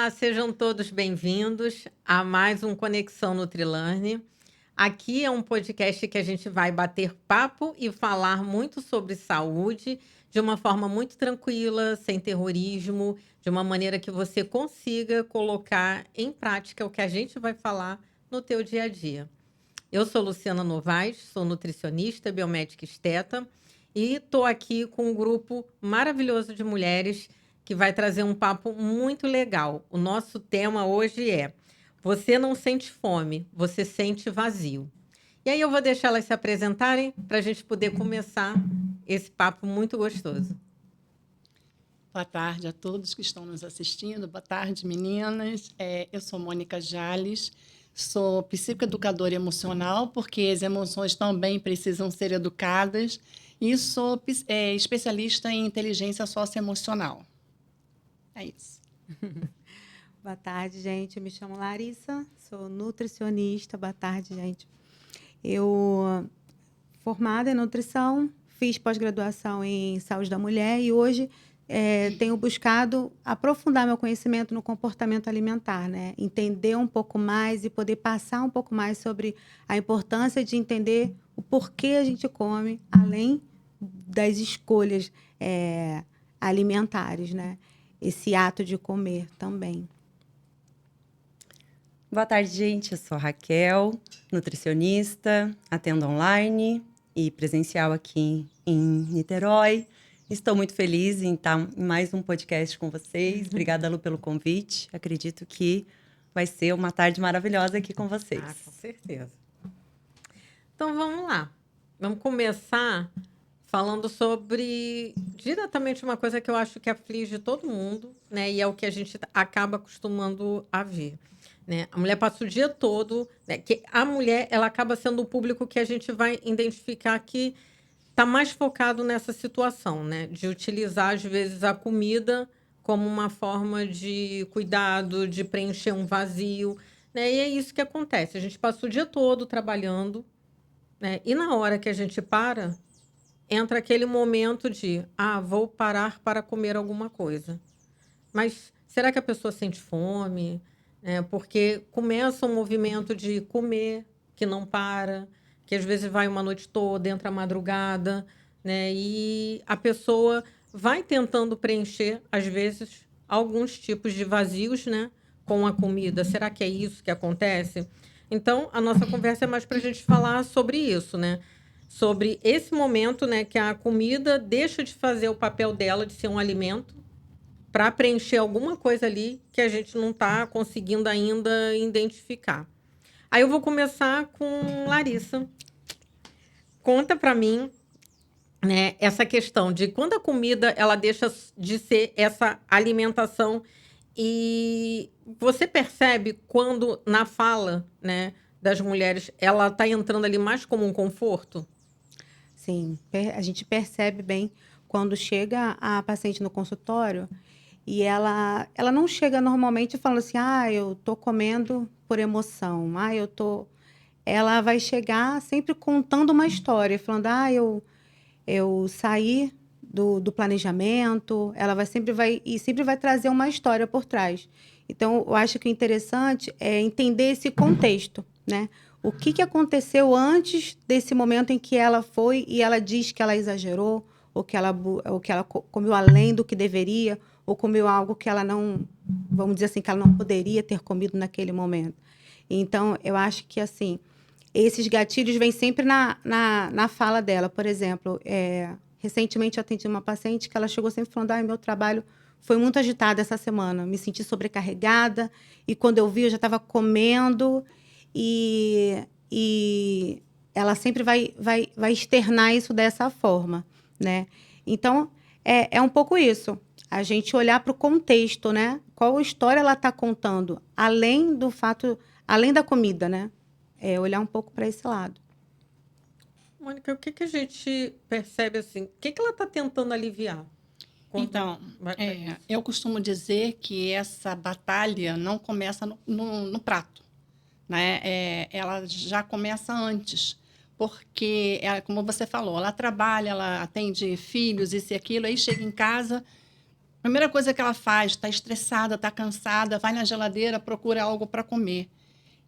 Olá, sejam todos bem-vindos a mais um Conexão NutriLearn. Aqui é um podcast que a gente vai bater papo e falar muito sobre saúde de uma forma muito tranquila, sem terrorismo, de uma maneira que você consiga colocar em prática o que a gente vai falar no teu dia a dia. Eu sou Luciana Novaes, sou nutricionista, biomédica esteta e estou aqui com um grupo maravilhoso de mulheres que vai trazer um papo muito legal. O nosso tema hoje é: você não sente fome, você sente vazio. E aí eu vou deixar elas se apresentarem para a gente poder começar esse papo muito gostoso. Boa tarde a todos que estão nos assistindo. Boa tarde, meninas. Eu sou Mônica Jales, sou psicoeducadora emocional, porque as emoções também precisam ser educadas, e sou especialista em inteligência socioemocional. É isso. Boa tarde, gente. Eu me chamo Larissa, sou nutricionista. Boa tarde, gente. Eu, formada em nutrição, fiz pós-graduação em saúde da mulher e hoje tenho buscado aprofundar meu conhecimento no comportamento alimentar, né? Entender um pouco mais e poder passar um pouco mais sobre a importância de entender o porquê a gente come, além das escolhas alimentares, né? Esse ato de comer também. Boa tarde, gente. Eu sou a Raquel, nutricionista, atendo online e presencial aqui em Niterói. Estou muito feliz em estar em mais um podcast com vocês. Obrigada, Lu, pelo convite. Acredito que vai ser uma tarde maravilhosa aqui com vocês. Com certeza. Então vamos lá. Vamos começar falando sobre diretamente uma coisa que eu acho que aflige todo mundo, né? E é o que a gente acaba acostumando a ver, né? A mulher passa o dia todo, né? Que a mulher, ela acaba sendo o público que a gente vai identificar que está mais focado nessa situação, né? De utilizar, às vezes, a comida como uma forma de cuidado, de preencher um vazio, né? E é isso que acontece. A gente passa o dia todo trabalhando, né? E na hora que a gente para, entra aquele momento de, vou parar para comer alguma coisa. Mas será que a pessoa sente fome? Porque começa um movimento de comer que não para, que às vezes vai uma noite toda, entra a madrugada, né? E a pessoa vai tentando preencher, às vezes, alguns tipos de vazios, né? Com a comida. Será que é isso que acontece? Então, a nossa conversa é mais para a gente falar sobre isso, né? Sobre esse momento, né, que a comida deixa de fazer o papel dela de ser um alimento para preencher alguma coisa ali que a gente não está conseguindo ainda identificar. Aí eu vou começar com Larissa. Conta para mim, né, essa questão de quando a comida ela deixa de ser essa alimentação e você percebe quando na fala, né, das mulheres ela está entrando ali mais como um conforto? Sim, a gente percebe bem quando chega a paciente no consultório e ela não chega normalmente falando assim, eu tô comendo por emoção, Ela vai chegar sempre contando uma história, falando, eu saí do planejamento, ela sempre vai trazer uma história por trás. Então, eu acho que o interessante é entender esse contexto, né? O que aconteceu antes desse momento em que ela foi e ela diz que ela exagerou, ou que ela comeu além do que deveria, ou comeu algo que ela não, vamos dizer assim, que ela não poderia ter comido naquele momento. Então, eu acho que, assim, esses gatilhos vêm sempre na fala dela. Por exemplo, recentemente eu atendi uma paciente que ela chegou sempre falando, meu trabalho foi muito agitado essa semana, me senti sobrecarregada, e quando eu vi, eu já estava comendo, e ela sempre vai externar isso dessa forma, né? Então, é um pouco isso, a gente olhar para o contexto, né? Qual história ela está contando, além da comida, né? Olhar um pouco para esse lado. Mônica, o que a gente percebe assim? O que ela está tentando aliviar? Então, eu costumo dizer que essa batalha não começa no prato, né? Ela já começa antes, porque, como você falou, ela trabalha, ela atende filhos, isso e aquilo, aí chega em casa, primeira coisa que ela faz, está estressada, está cansada, vai na geladeira, procura algo para comer.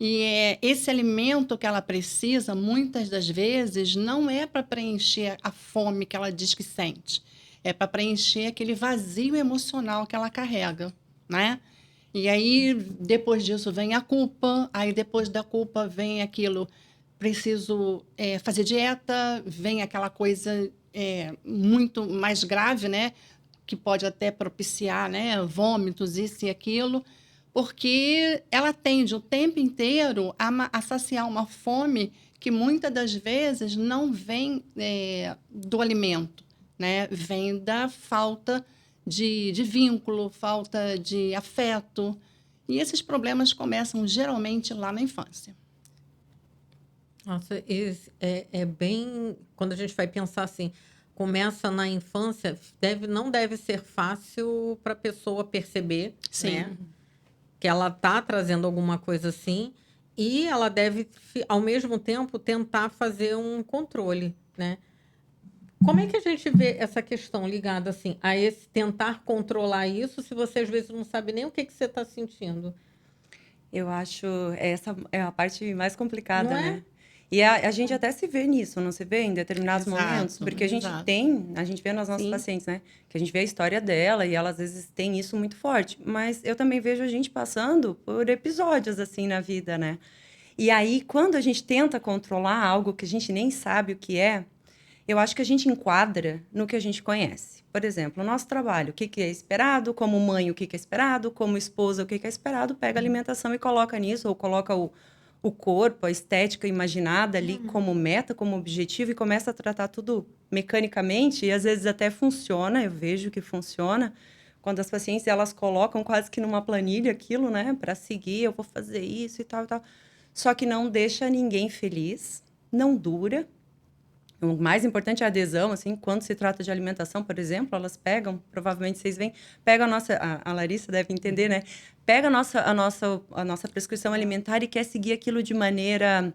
E esse alimento que ela precisa, muitas das vezes, não é para preencher a fome que ela diz que sente. É para preencher aquele vazio emocional que ela carrega, né? E aí, depois disso, vem a culpa. Aí, depois da culpa, vem aquilo, preciso fazer dieta. Vem aquela coisa muito mais grave, né? Que pode até propiciar, né? Vômitos, isso e aquilo. Porque ela tende o tempo inteiro a saciar uma fome que muitas das vezes não vem do alimento, né? Vem da falta de vínculo, falta de afeto. E esses problemas começam geralmente lá na infância. Nossa, é bem. Quando a gente vai pensar assim, começa na infância, não deve ser fácil para a pessoa perceber, Sim. né? Que ela está trazendo alguma coisa assim, e ela deve, ao mesmo tempo, tentar fazer um controle, né? Como é que a gente vê essa questão ligada assim a esse tentar controlar isso, se você às vezes não sabe nem o que você está sentindo? Eu acho essa é a parte mais complicada, Não é? né? E a gente até se vê nisso, não se vê em determinados Exato, momentos? Porque a gente exato. a gente vê nas nossas Sim. pacientes, né? Que a gente vê a história dela e ela às vezes tem isso muito forte. Mas eu também vejo a gente passando por episódios assim na vida, né? E aí, quando a gente tenta controlar algo que a gente nem sabe o que é, eu acho que a gente enquadra no que a gente conhece. Por exemplo, o nosso trabalho, o que que é esperado, como mãe, o que que é esperado, como esposa, o que que é esperado, pega a alimentação e coloca nisso, ou coloca o corpo, a estética imaginada ali como meta, como objetivo, e começa a tratar tudo mecanicamente, e às vezes até funciona, eu vejo que funciona, quando as pacientes, elas colocam quase que numa planilha aquilo, né, para seguir, eu vou fazer isso e tal, e tal. Só que não deixa ninguém feliz, não dura. O mais importante é a adesão, assim, quando se trata de alimentação, por exemplo, elas pegam, provavelmente vocês veem, pega a nossa, a Larissa deve entender, né? Pega a nossa prescrição alimentar e quer seguir aquilo de maneira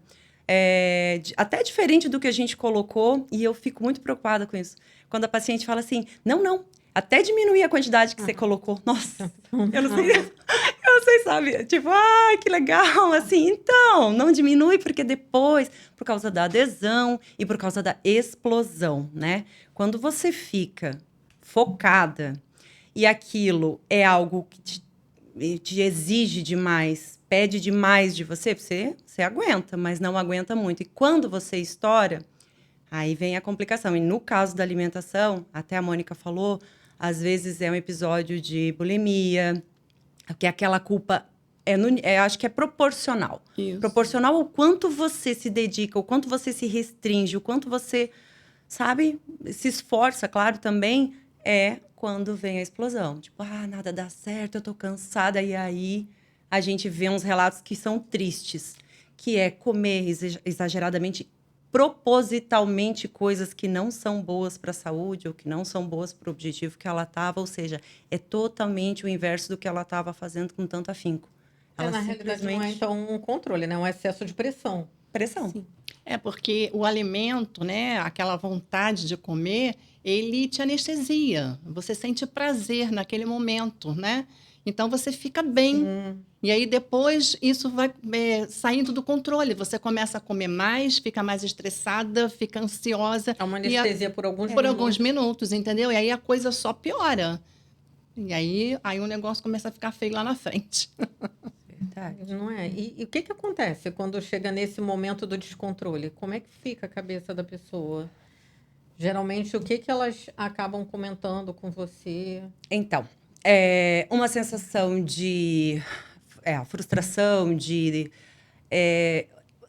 até diferente do que a gente colocou, e eu fico muito preocupada com isso. Quando a paciente fala assim, não, até diminuir a quantidade que você colocou. Nossa, eu não sei, vocês sabem, tipo, que legal, assim, então, não diminui, porque depois, por causa da adesão e por causa da explosão, né? Quando você fica focada e aquilo é algo que te exige demais, pede demais de você, você aguenta, mas não aguenta muito. E quando você estoura, aí vem a complicação. E no caso da alimentação, até a Mônica falou, às vezes é um episódio de bulimia, que aquela culpa acho que é proporcional. Isso. Proporcional ao quanto você se dedica, o quanto você se restringe, o quanto você, sabe, se esforça, claro, também é quando vem a explosão. Tipo, nada dá certo, eu tô cansada. E aí a gente vê uns relatos que são tristes, que é comer exageradamente, propositalmente coisas que não são boas para a saúde ou que não são boas para o objetivo que ela estava, ou seja, é totalmente o inverso do que ela estava fazendo com tanto afinco. Ela Na realidade não é então um controle, né? Um excesso de pressão. Pressão. Sim. Porque o alimento, né, aquela vontade de comer, ele te anestesia. Você sente prazer naquele momento, né? Então você fica bem. E aí depois isso vai saindo do controle. Você começa a comer mais, fica mais estressada, fica ansiosa. É uma anestesia por alguns Por minutos. alguns minutos, entendeu? E aí a coisa só piora. E aí o negócio começa a ficar feio lá na frente. Verdade. Não é? E o que que acontece quando chega nesse momento do descontrole? Como é que fica a cabeça da pessoa? Geralmente, o que que elas acabam comentando com você? Então, uma sensação de frustração,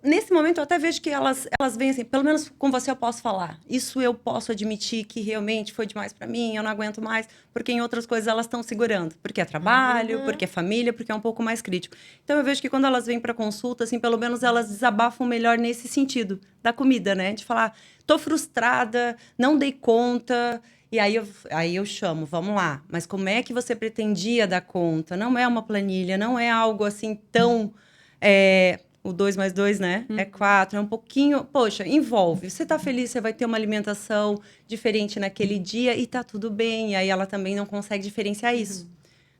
nesse momento, eu até vejo que elas veem assim, pelo menos com você eu posso falar. Isso eu posso admitir que realmente foi demais para mim, eu não aguento mais, porque em outras coisas elas estão segurando. Porque é trabalho, porque é família, porque é um pouco mais crítico. Então, eu vejo que quando elas vêm para consulta, assim, pelo menos elas desabafam melhor nesse sentido, da comida, né? De falar, tô frustrada, não dei conta. E aí eu chamo, vamos lá. Mas como é que você pretendia dar conta? Não é uma planilha, não é algo assim tão... o 2 mais 2, né? É 4, é um pouquinho... Poxa, envolve. Você tá feliz, você vai ter uma alimentação diferente naquele dia e tá tudo bem. E aí ela também não consegue diferenciar isso,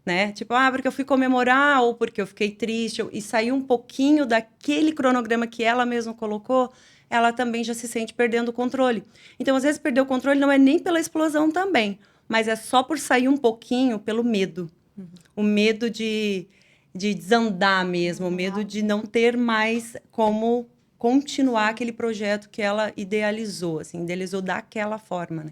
né? Tipo, porque eu fui comemorar ou porque eu fiquei triste. E saiu um pouquinho daquele cronograma que ela mesma colocou, ela também já se sente perdendo o controle. Então, às vezes, perder o controle não é nem pela explosão também, mas é só por sair um pouquinho pelo medo. O medo de desandar mesmo, o medo de não ter mais como continuar aquele projeto que ela idealizou, assim, idealizou daquela forma, né?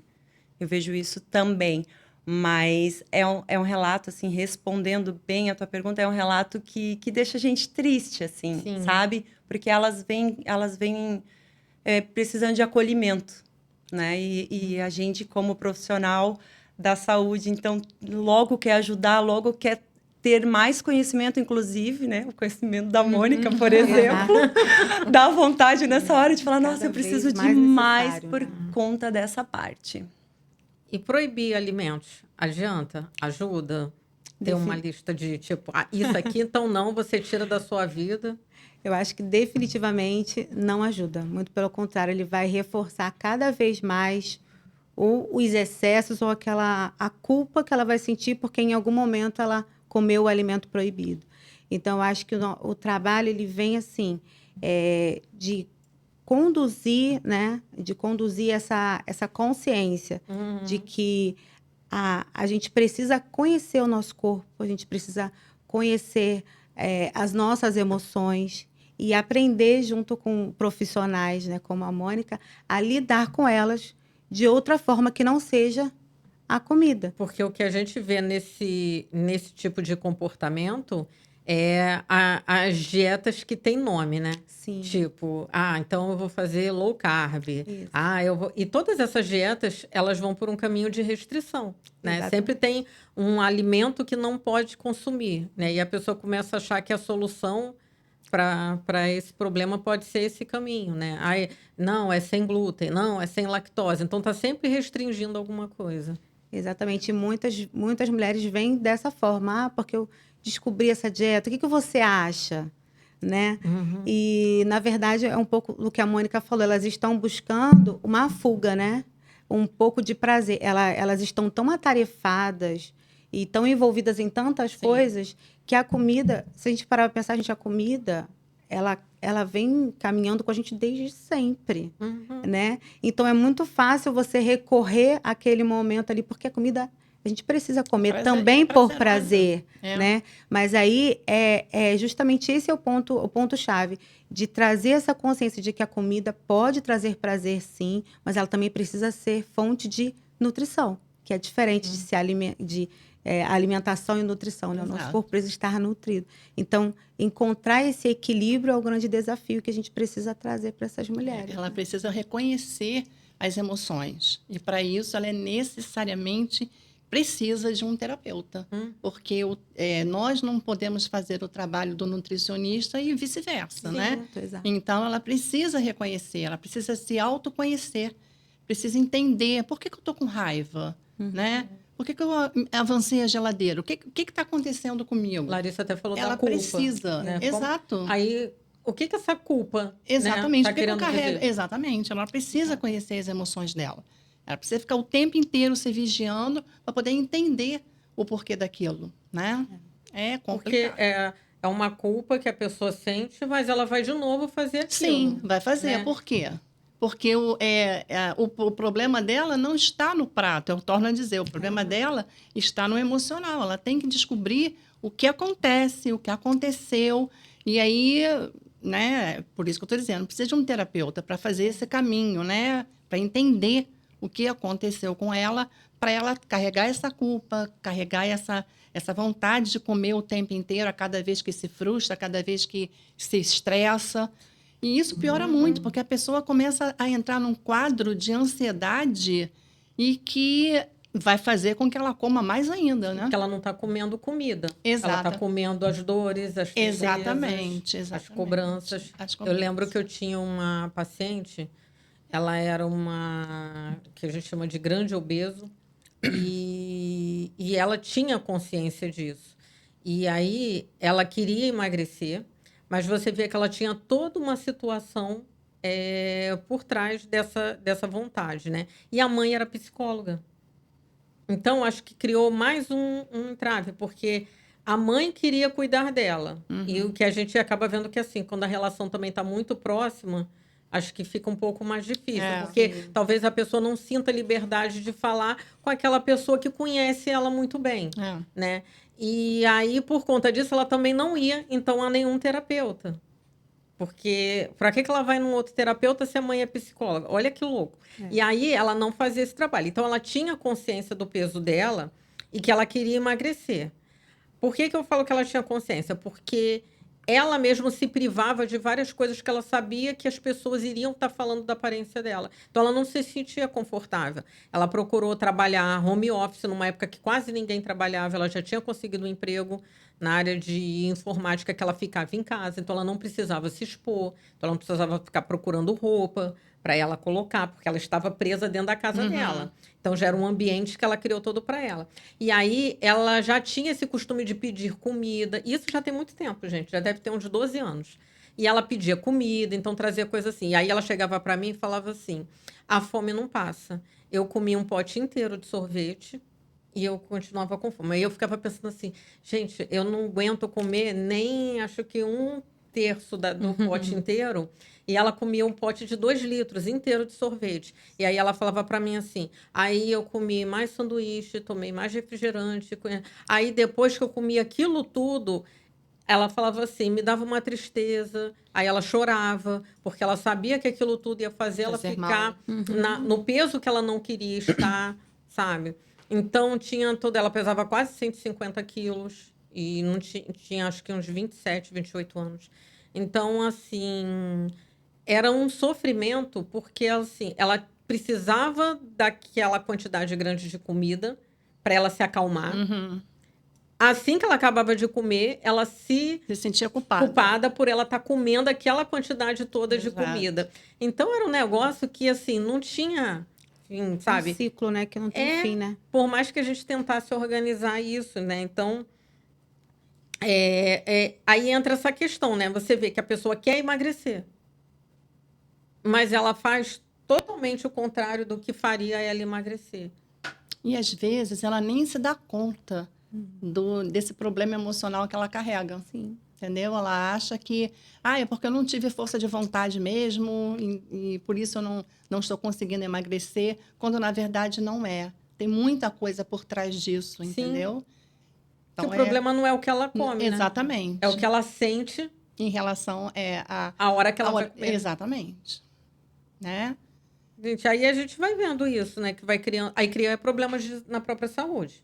Eu vejo isso também, mas é um relato, assim, respondendo bem a tua pergunta, é um relato que deixa a gente triste, assim, Sim. sabe? Porque elas vêm precisando de acolhimento, né? E a gente, como profissional da saúde, então, logo quer ajudar, logo quer ter mais conhecimento, inclusive, né? O conhecimento da Mônica, por exemplo, dá vontade nessa hora de falar, nossa, Cada eu preciso vez de mais mais necessário, por né? conta dessa parte. E proibir alimentos adianta? Ajuda? Ter uma lista de tipo, isso aqui então não, você tira da sua vida. Eu acho que definitivamente não ajuda. Muito pelo contrário, ele vai reforçar cada vez mais os excessos ou a culpa que ela vai sentir porque em algum momento ela comeu o alimento proibido. Então, eu acho que o trabalho ele vem assim, de conduzir, né? De conduzir essa consciência de que a gente precisa conhecer o nosso corpo, a gente precisa conhecer as nossas emoções e aprender junto com profissionais, né, como a Mônica, a lidar com elas de outra forma que não seja a comida. Porque o que a gente vê nesse tipo de comportamento é as dietas que têm nome, né? Sim. Tipo, então eu vou fazer low carb. Isso. Eu vou... E todas essas dietas, elas vão por um caminho de restrição, né? Exatamente. Sempre tem um alimento que não pode consumir, né? E a pessoa começa a achar que a solução para esse problema pode ser esse caminho, né? Não, é sem glúten, não, é sem lactose. Então, tá sempre restringindo alguma coisa. Exatamente. Muitas mulheres vêm dessa forma. Porque eu descobri essa dieta. O que você acha? Né? E, na verdade, é um pouco do que a Mônica falou. Elas estão buscando uma fuga, né? Um pouco de prazer. Elas estão tão atarefadas e tão envolvidas em tantas coisas que a comida, se a gente parar para pensar, a comida, ela vem caminhando com a gente desde sempre, né? Então, é muito fácil você recorrer àquele momento ali, porque a comida... A gente precisa comer também por prazer, né? Mas aí é justamente esse é o ponto-chave, de trazer essa consciência de que a comida pode trazer prazer, sim, mas ela também precisa ser fonte de nutrição, que é diferente de alimentação e nutrição, né? O nosso corpo precisa estar nutrido. Então, encontrar esse equilíbrio é o grande desafio que a gente precisa trazer para essas mulheres. Ela precisa reconhecer as emoções. E, para isso, ela necessariamente precisa de um terapeuta. Porque nós não podemos fazer o trabalho do nutricionista e vice-versa, né? Exato. Então, ela precisa reconhecer, ela precisa se autoconhecer, precisa entender por que eu estou com raiva, né? Por que eu avancei a geladeira? O que está acontecendo comigo? Larissa até falou ela da culpa. Precisa, né? Exato. Aí, o que essa culpa, exatamente, né, tá querendo dizer? Exatamente, ela precisa conhecer as emoções dela. Ela precisa ficar o tempo inteiro se vigiando para poder entender o porquê daquilo, né? É complicado. Porque é uma culpa que a pessoa sente, mas ela vai de novo fazer aquilo. Sim, vai fazer. Né? Por quê? Porque o problema dela não está no prato, eu torno a dizer, o problema dela está no emocional. Ela tem que descobrir o que acontece, o que aconteceu, e aí, né? Por isso que eu estou dizendo, precisa de um terapeuta para fazer esse caminho, né? Para entender o que aconteceu com ela, para ela carregar essa culpa, carregar essa vontade de comer o tempo inteiro, a cada vez que se frustra, a cada vez que se estressa. E isso piora muito, porque a pessoa começa a entrar num quadro de ansiedade e que vai fazer com que ela coma mais ainda, né? Porque ela não está comendo comida. Exato. Ela está comendo as dores, as tristezas, Exatamente. as cobranças. Eu lembro que eu tinha uma paciente, ela era uma que a gente chama de grande obeso, e ela tinha consciência disso. E aí ela queria emagrecer, Mas você vê que ela tinha toda uma situação por trás dessa vontade, né? E a mãe era psicóloga. Então, acho que criou mais um entrave, porque a mãe queria cuidar dela. E o que a gente acaba vendo que, assim, quando a relação também está muito próxima, acho que fica um pouco mais difícil. Porque talvez a pessoa não sinta liberdade de falar com aquela pessoa que conhece ela muito bem, né? E aí, por conta disso, ela também não ia, então, a nenhum terapeuta. Porque para que ela vai num outro terapeuta se a mãe é psicóloga? Olha que louco. E aí ela não fazia esse trabalho. Então ela tinha consciência do peso dela e que ela queria emagrecer. Por que eu falo que ela tinha consciência? Porque ela mesma se privava de várias coisas que ela sabia que as pessoas iriam estar falando da aparência dela. Então ela não se sentia confortável. Ela procurou trabalhar home office numa época que quase ninguém trabalhava. Ela já tinha conseguido um emprego na área de informática que ela ficava em casa, então ela não precisava se expor, então ela não precisava ficar procurando roupa para ela colocar, porque ela estava presa dentro da casa dela. Então já era um ambiente que ela criou todo para ela. E aí ela já tinha esse costume de pedir comida. Isso já tem muito tempo, gente, já deve ter uns 12 anos. E ela pedia comida, então trazia coisa assim. E aí ela chegava para mim e falava assim: "A fome não passa. Eu comi um pote inteiro de sorvete e eu continuava com fome". Aí eu ficava pensando assim: gente, eu não aguento comer nem, acho que 1/3 do pote inteiro. E ela comia um pote de 2 litros inteiro de sorvete. E aí ela falava para mim assim: aí eu comi mais sanduíche, tomei mais refrigerante. Aí depois que eu comi aquilo tudo, ela falava assim, me dava uma tristeza. Aí ela chorava, porque ela sabia que aquilo tudo ia fazer ela ficar no peso que ela não queria estar, sabe? Então, ela pesava quase 150 quilos e não tinha acho que uns 27, 28 anos. Então, assim, era um sofrimento, porque assim, ela precisava daquela quantidade grande de comida para ela se acalmar. Assim que ela acabava de comer, ela se sentia culpada. Culpada por ela estar comendo aquela quantidade toda de Exato. comida. Então, era um negócio que, assim, não tinha fim, sabe? Um ciclo, né? Que não tem fim, né? Por mais que a gente tentasse organizar isso, né? Então, aí entra essa questão, né? Você vê que a pessoa quer emagrecer, mas ela faz totalmente o contrário do que faria ela emagrecer. E às vezes ela nem se dá conta desse problema emocional que ela carrega. Sim. Entendeu? Ela acha que, é porque eu não tive força de vontade mesmo e por isso eu não estou conseguindo emagrecer, quando na verdade não é. Tem muita coisa por trás disso, entendeu? Então, o problema não é o que ela come, exatamente. Né? É o que ela sente em relação a hora que ela vai comer. Exatamente. Né? Gente, aí a gente vai vendo isso, né? Que vai criando. Aí cria problemas na própria saúde.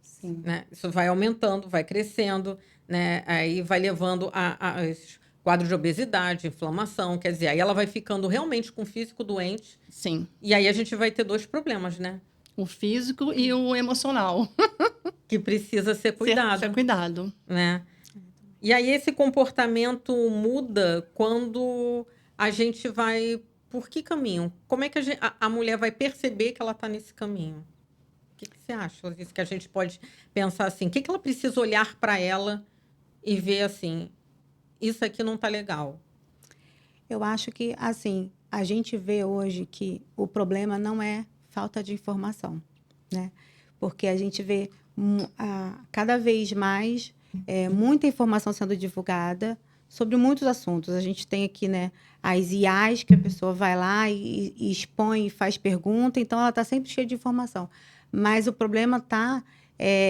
Sim. Né? Isso vai aumentando, vai crescendo, né? Aí vai levando a esses quadros de obesidade, inflamação. Quer dizer, aí ela vai ficando realmente com o físico doente. Sim. E aí a gente vai ter 2 problemas, né? O físico e o emocional. Que precisa ser cuidado. Ser cuidado. Né? E aí esse comportamento muda quando a gente vai... Por que caminho? Como é que a mulher vai perceber que ela está nesse caminho? O que você acha? Isso que a gente pode pensar assim, o que ela precisa olhar para ela e ver assim, isso aqui não está legal? Eu acho que, assim, a gente vê hoje que o problema não é falta de informação, né? Porque a gente vê cada vez mais muita informação sendo divulgada sobre muitos assuntos. A gente tem aqui, né, as IAs, que a pessoa vai lá e expõe e faz pergunta, então ela está sempre cheia de informação. Mas o problema está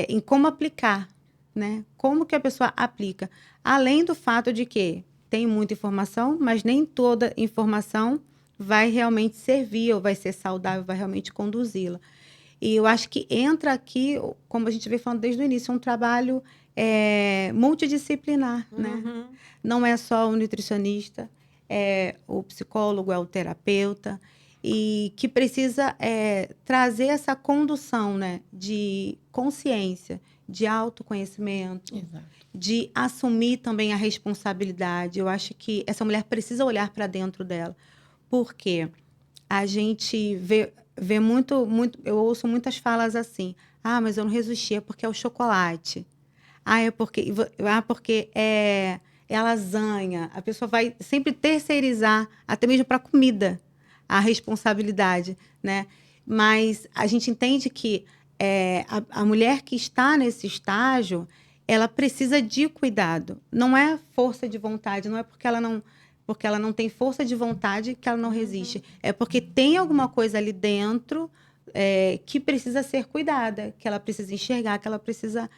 em como aplicar, né? Como que a pessoa aplica. Além do fato de que tem muita informação, mas nem toda informação vai realmente servir, ou vai ser saudável, vai realmente conduzi-la. E eu acho que entra aqui, como a gente vem falando desde o início, um trabalho multidisciplinar, né? Não é só o nutricionista, é o psicólogo, é o terapeuta, e que precisa trazer essa condução, né, de consciência, de autoconhecimento, Exato. de assumir também a responsabilidade. Eu acho que essa mulher precisa olhar para dentro dela, porque a gente vê muito, eu ouço muitas falas assim: mas eu não resisti, é porque é o chocolate. É porque é é lasanha. A pessoa vai sempre terceirizar, até mesmo para comida, a responsabilidade, né? Mas a gente entende que a mulher que está nesse estágio, ela precisa de cuidado. Não é força de vontade, não é porque ela não tem força de vontade que ela não resiste. É porque tem alguma coisa ali dentro que precisa ser cuidada, que ela precisa enxergar, que ela precisa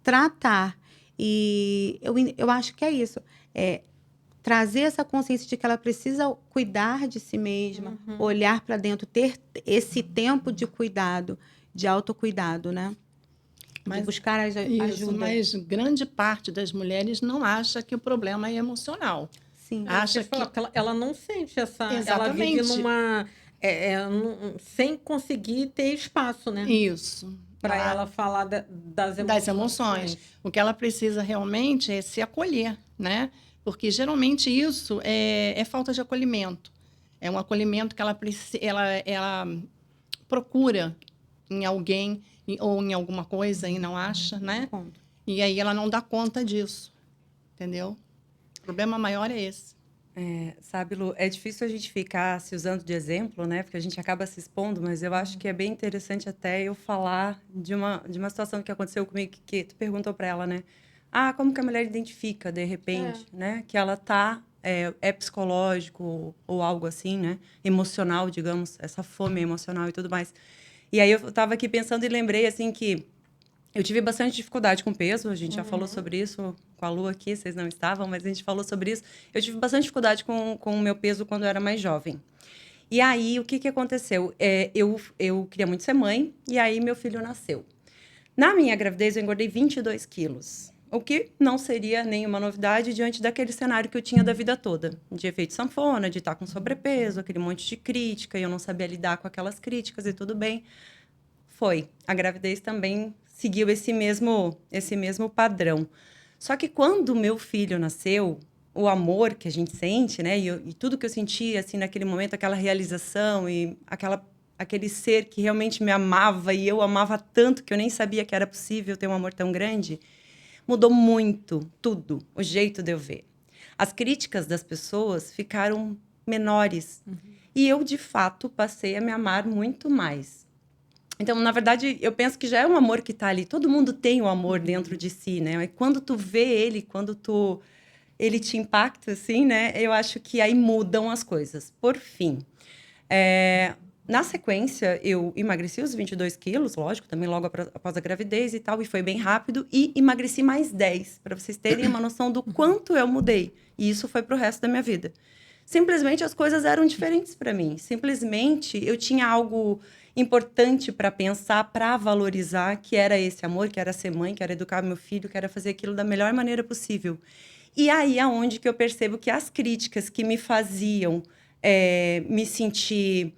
tratar. E eu acho que é isso. Trazer essa consciência de que ela precisa cuidar de si mesma, olhar para dentro, ter esse tempo de cuidado, de autocuidado, né? De buscar ajuda. Mas grande parte das mulheres não acha que o problema é emocional. Sim. Acha que ela não sente essa... Exatamente. Ela vive numa... sem conseguir ter espaço, né? Isso. Para ela falar das emoções. Das emoções. O que ela precisa realmente é se acolher, né? Porque geralmente isso é falta de acolhimento. É um acolhimento que ela procura em alguém ou em alguma coisa e não acha, né? E aí ela não dá conta disso, entendeu? O problema maior é esse. Sabe, Lu, é difícil a gente ficar se usando de exemplo, né? Porque a gente acaba se expondo, mas eu acho que é bem interessante até eu falar de uma situação que aconteceu comigo, que tu perguntou para ela, né? Como que a mulher identifica, de repente, né? Que ela é psicológico ou algo assim, né? Emocional, digamos, essa fome emocional e tudo mais. E aí eu estava aqui pensando e lembrei, assim, que eu tive bastante dificuldade com peso, a gente já falou sobre isso com a Lu aqui, vocês não estavam, mas a gente falou sobre isso. Eu tive bastante dificuldade com o meu peso quando eu era mais jovem. E aí, o que aconteceu? Eu queria muito ser mãe, e aí meu filho nasceu. Na minha gravidez, eu engordei 22 quilos. O que não seria nenhuma novidade diante daquele cenário que eu tinha da vida toda. De efeito sanfona, de estar com sobrepeso, aquele monte de crítica, e eu não sabia lidar com aquelas críticas e tudo bem. A gravidez também seguiu esse mesmo padrão. Só que quando o meu filho nasceu, o amor que a gente sente, né? E tudo que eu sentia, assim, naquele momento, aquela realização e aquele ser que realmente me amava e eu amava tanto que eu nem sabia que era possível ter um amor tão grande, mudou muito, tudo, o jeito de eu ver. As críticas das pessoas ficaram menores. E eu, de fato, passei a me amar muito mais. Então, na verdade, eu penso que já é um amor que está ali. Todo mundo tem o amor dentro de si, né? Mas quando tu vê ele, ele te impacta, assim, né? Eu acho que aí mudam as coisas. Por fim, na sequência, eu emagreci os 22 quilos, lógico, também logo após a gravidez e tal, e foi bem rápido, e emagreci mais 10, para vocês terem uma noção do quanto eu mudei. E isso foi para o resto da minha vida. Simplesmente as coisas eram diferentes para mim. Simplesmente eu tinha algo importante para pensar, para valorizar, que era esse amor, que era ser mãe, que era educar meu filho, que era fazer aquilo da melhor maneira possível. E aí é onde que eu percebo que as críticas que me faziam me sentir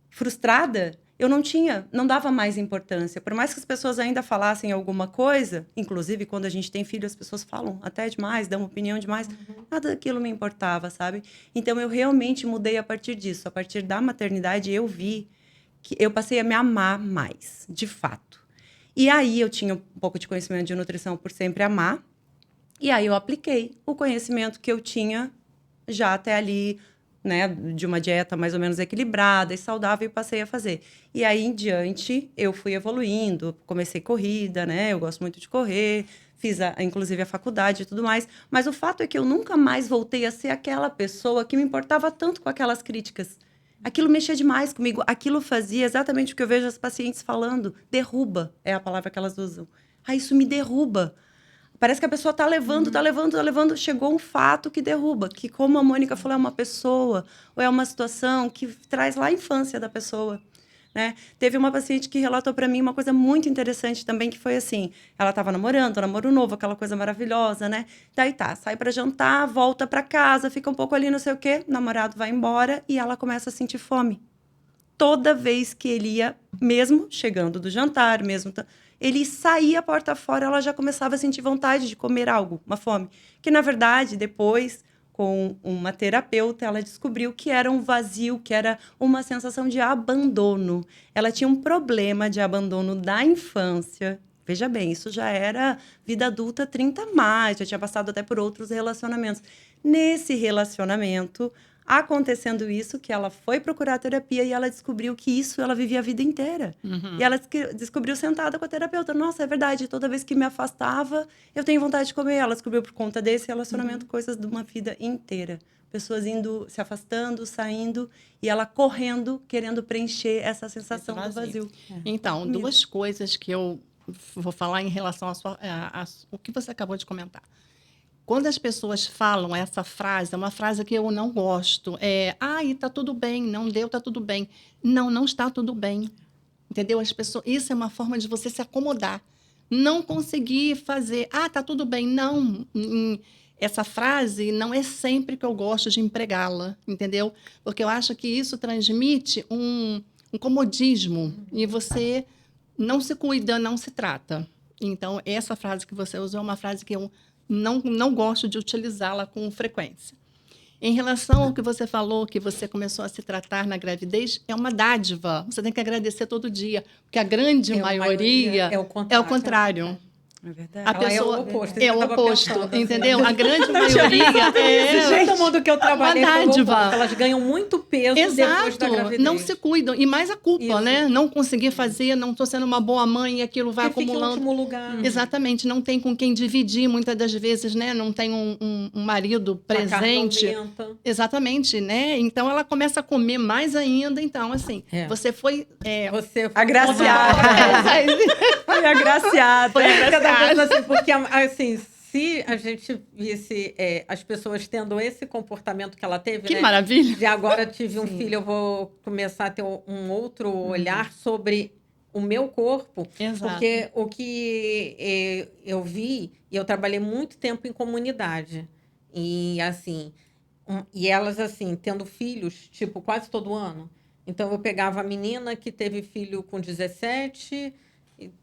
frustrada, eu não dava mais importância. Por mais que as pessoas ainda falassem alguma coisa, inclusive quando a gente tem filho, as pessoas falam até demais, dão opinião demais, nada daquilo me importava, sabe? Então eu realmente mudei a partir disso. A partir da maternidade eu vi que eu passei a me amar mais, de fato. E aí eu tinha um pouco de conhecimento de nutrição por sempre amar, e aí eu apliquei o conhecimento que eu tinha já até ali, né, de uma dieta mais ou menos equilibrada e saudável, e passei a fazer. E aí em diante eu fui evoluindo, comecei corrida, né, eu gosto muito de correr, fiz inclusive a faculdade e tudo mais, mas o fato é que eu nunca mais voltei a ser aquela pessoa que me importava tanto com aquelas críticas. Aquilo mexia demais comigo, aquilo fazia exatamente o que eu vejo as pacientes falando, derruba é a palavra que elas usam. Isso me derruba. Parece que a pessoa tá levando, chegou um fato que derruba, que, como a Mônica falou, é uma pessoa, ou é uma situação que traz lá a infância da pessoa, né? Teve uma paciente que relatou para mim uma coisa muito interessante também, que foi assim, ela estava namorando, namoro novo, aquela coisa maravilhosa, né? Daí sai para jantar, volta para casa, fica um pouco ali, não sei o quê, o namorado vai embora e ela começa a sentir fome. Toda vez que ele ia, mesmo chegando do jantar, ele saía a porta fora, ela já começava a sentir vontade de comer algo, uma fome. Que, na verdade, depois, com uma terapeuta, ela descobriu que era um vazio, que era uma sensação de abandono. Ela tinha um problema de abandono da infância, Veja bem, isso já era vida adulta 30 a mais, já tinha passado até por outros relacionamentos. Nesse relacionamento, acontecendo isso, que ela foi procurar terapia e ela descobriu que isso ela vivia a vida inteira. E ela descobriu sentada com a terapeuta. Nossa, é verdade, toda vez que me afastava, eu tenho vontade de comer. Ela descobriu por conta desse relacionamento coisas de uma vida inteira. Pessoas indo, se afastando, saindo, e ela correndo, querendo preencher essa sensação do vazio. Então, duas coisas que eu vou falar em relação o que você acabou de comentar. Quando as pessoas falam essa frase, é uma frase que eu não gosto. Ai, tá tudo bem, não deu, tá tudo bem. Não, não está tudo bem. Entendeu? Isso é uma forma de você se acomodar. Não conseguir fazer, tá tudo bem. Não, essa frase não é sempre que eu gosto de empregá-la, entendeu? Porque eu acho que isso transmite um comodismo e você não se cuida, não se trata. Então, essa frase que você usou é uma frase que eu não gosto de utilizá-la com frequência. Em relação ao que você falou, que você começou a se tratar na gravidez, é uma dádiva. Você tem que agradecer todo dia, porque a grande maioria é o contrário. É verdade. A pessoa é o oposto. É o oposto, entendeu? A grande maioria todo mundo que eu trabalhei uma dádiva. Elas ganham muito peso depois da gravidez. Não se cuidam. E mais a culpa, Isso. né? Não conseguir fazer, não estou sendo uma boa mãe e aquilo vai Fica em acumulando. último lugar. Exatamente. Não tem com quem dividir, muitas das vezes, né? Não tem um marido presente. A carta aumenta. Exatamente, né? Então, ela começa a comer mais ainda. Então, assim, você foi... Você foi agraciada. Foi agraciada. Foi agraciada. Assim, porque, assim, se a gente visse as pessoas tendo esse comportamento que ela teve, Que né? maravilha! De agora tive um filho, eu vou começar a ter um outro olhar sobre o meu corpo. Exato. Porque o que eu vi, e eu trabalhei muito tempo em comunidade. E, assim, e elas, assim, tendo filhos, tipo, quase todo ano. Então, eu pegava a menina que teve filho com 17...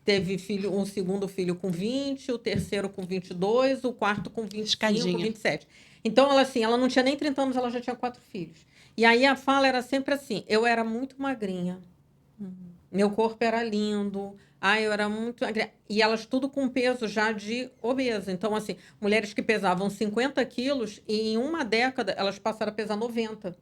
Teve um segundo filho com 20, o terceiro com 22, o quarto com 25, Escadinha. 27. Então, ela não tinha nem 30 anos, ela já tinha 4 filhos. E aí a fala era sempre assim, eu era muito magrinha, meu corpo era lindo, eu era muito... E elas tudo com peso já de obesa. Então, assim, mulheres que pesavam 50 quilos e em uma década elas passaram a pesar 90.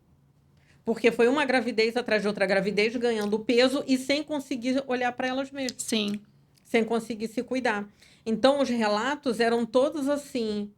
Porque foi uma gravidez atrás de outra gravidez, ganhando peso e sem conseguir olhar para elas mesmas. Sim. Sem conseguir se cuidar. Então, os relatos eram todos assim,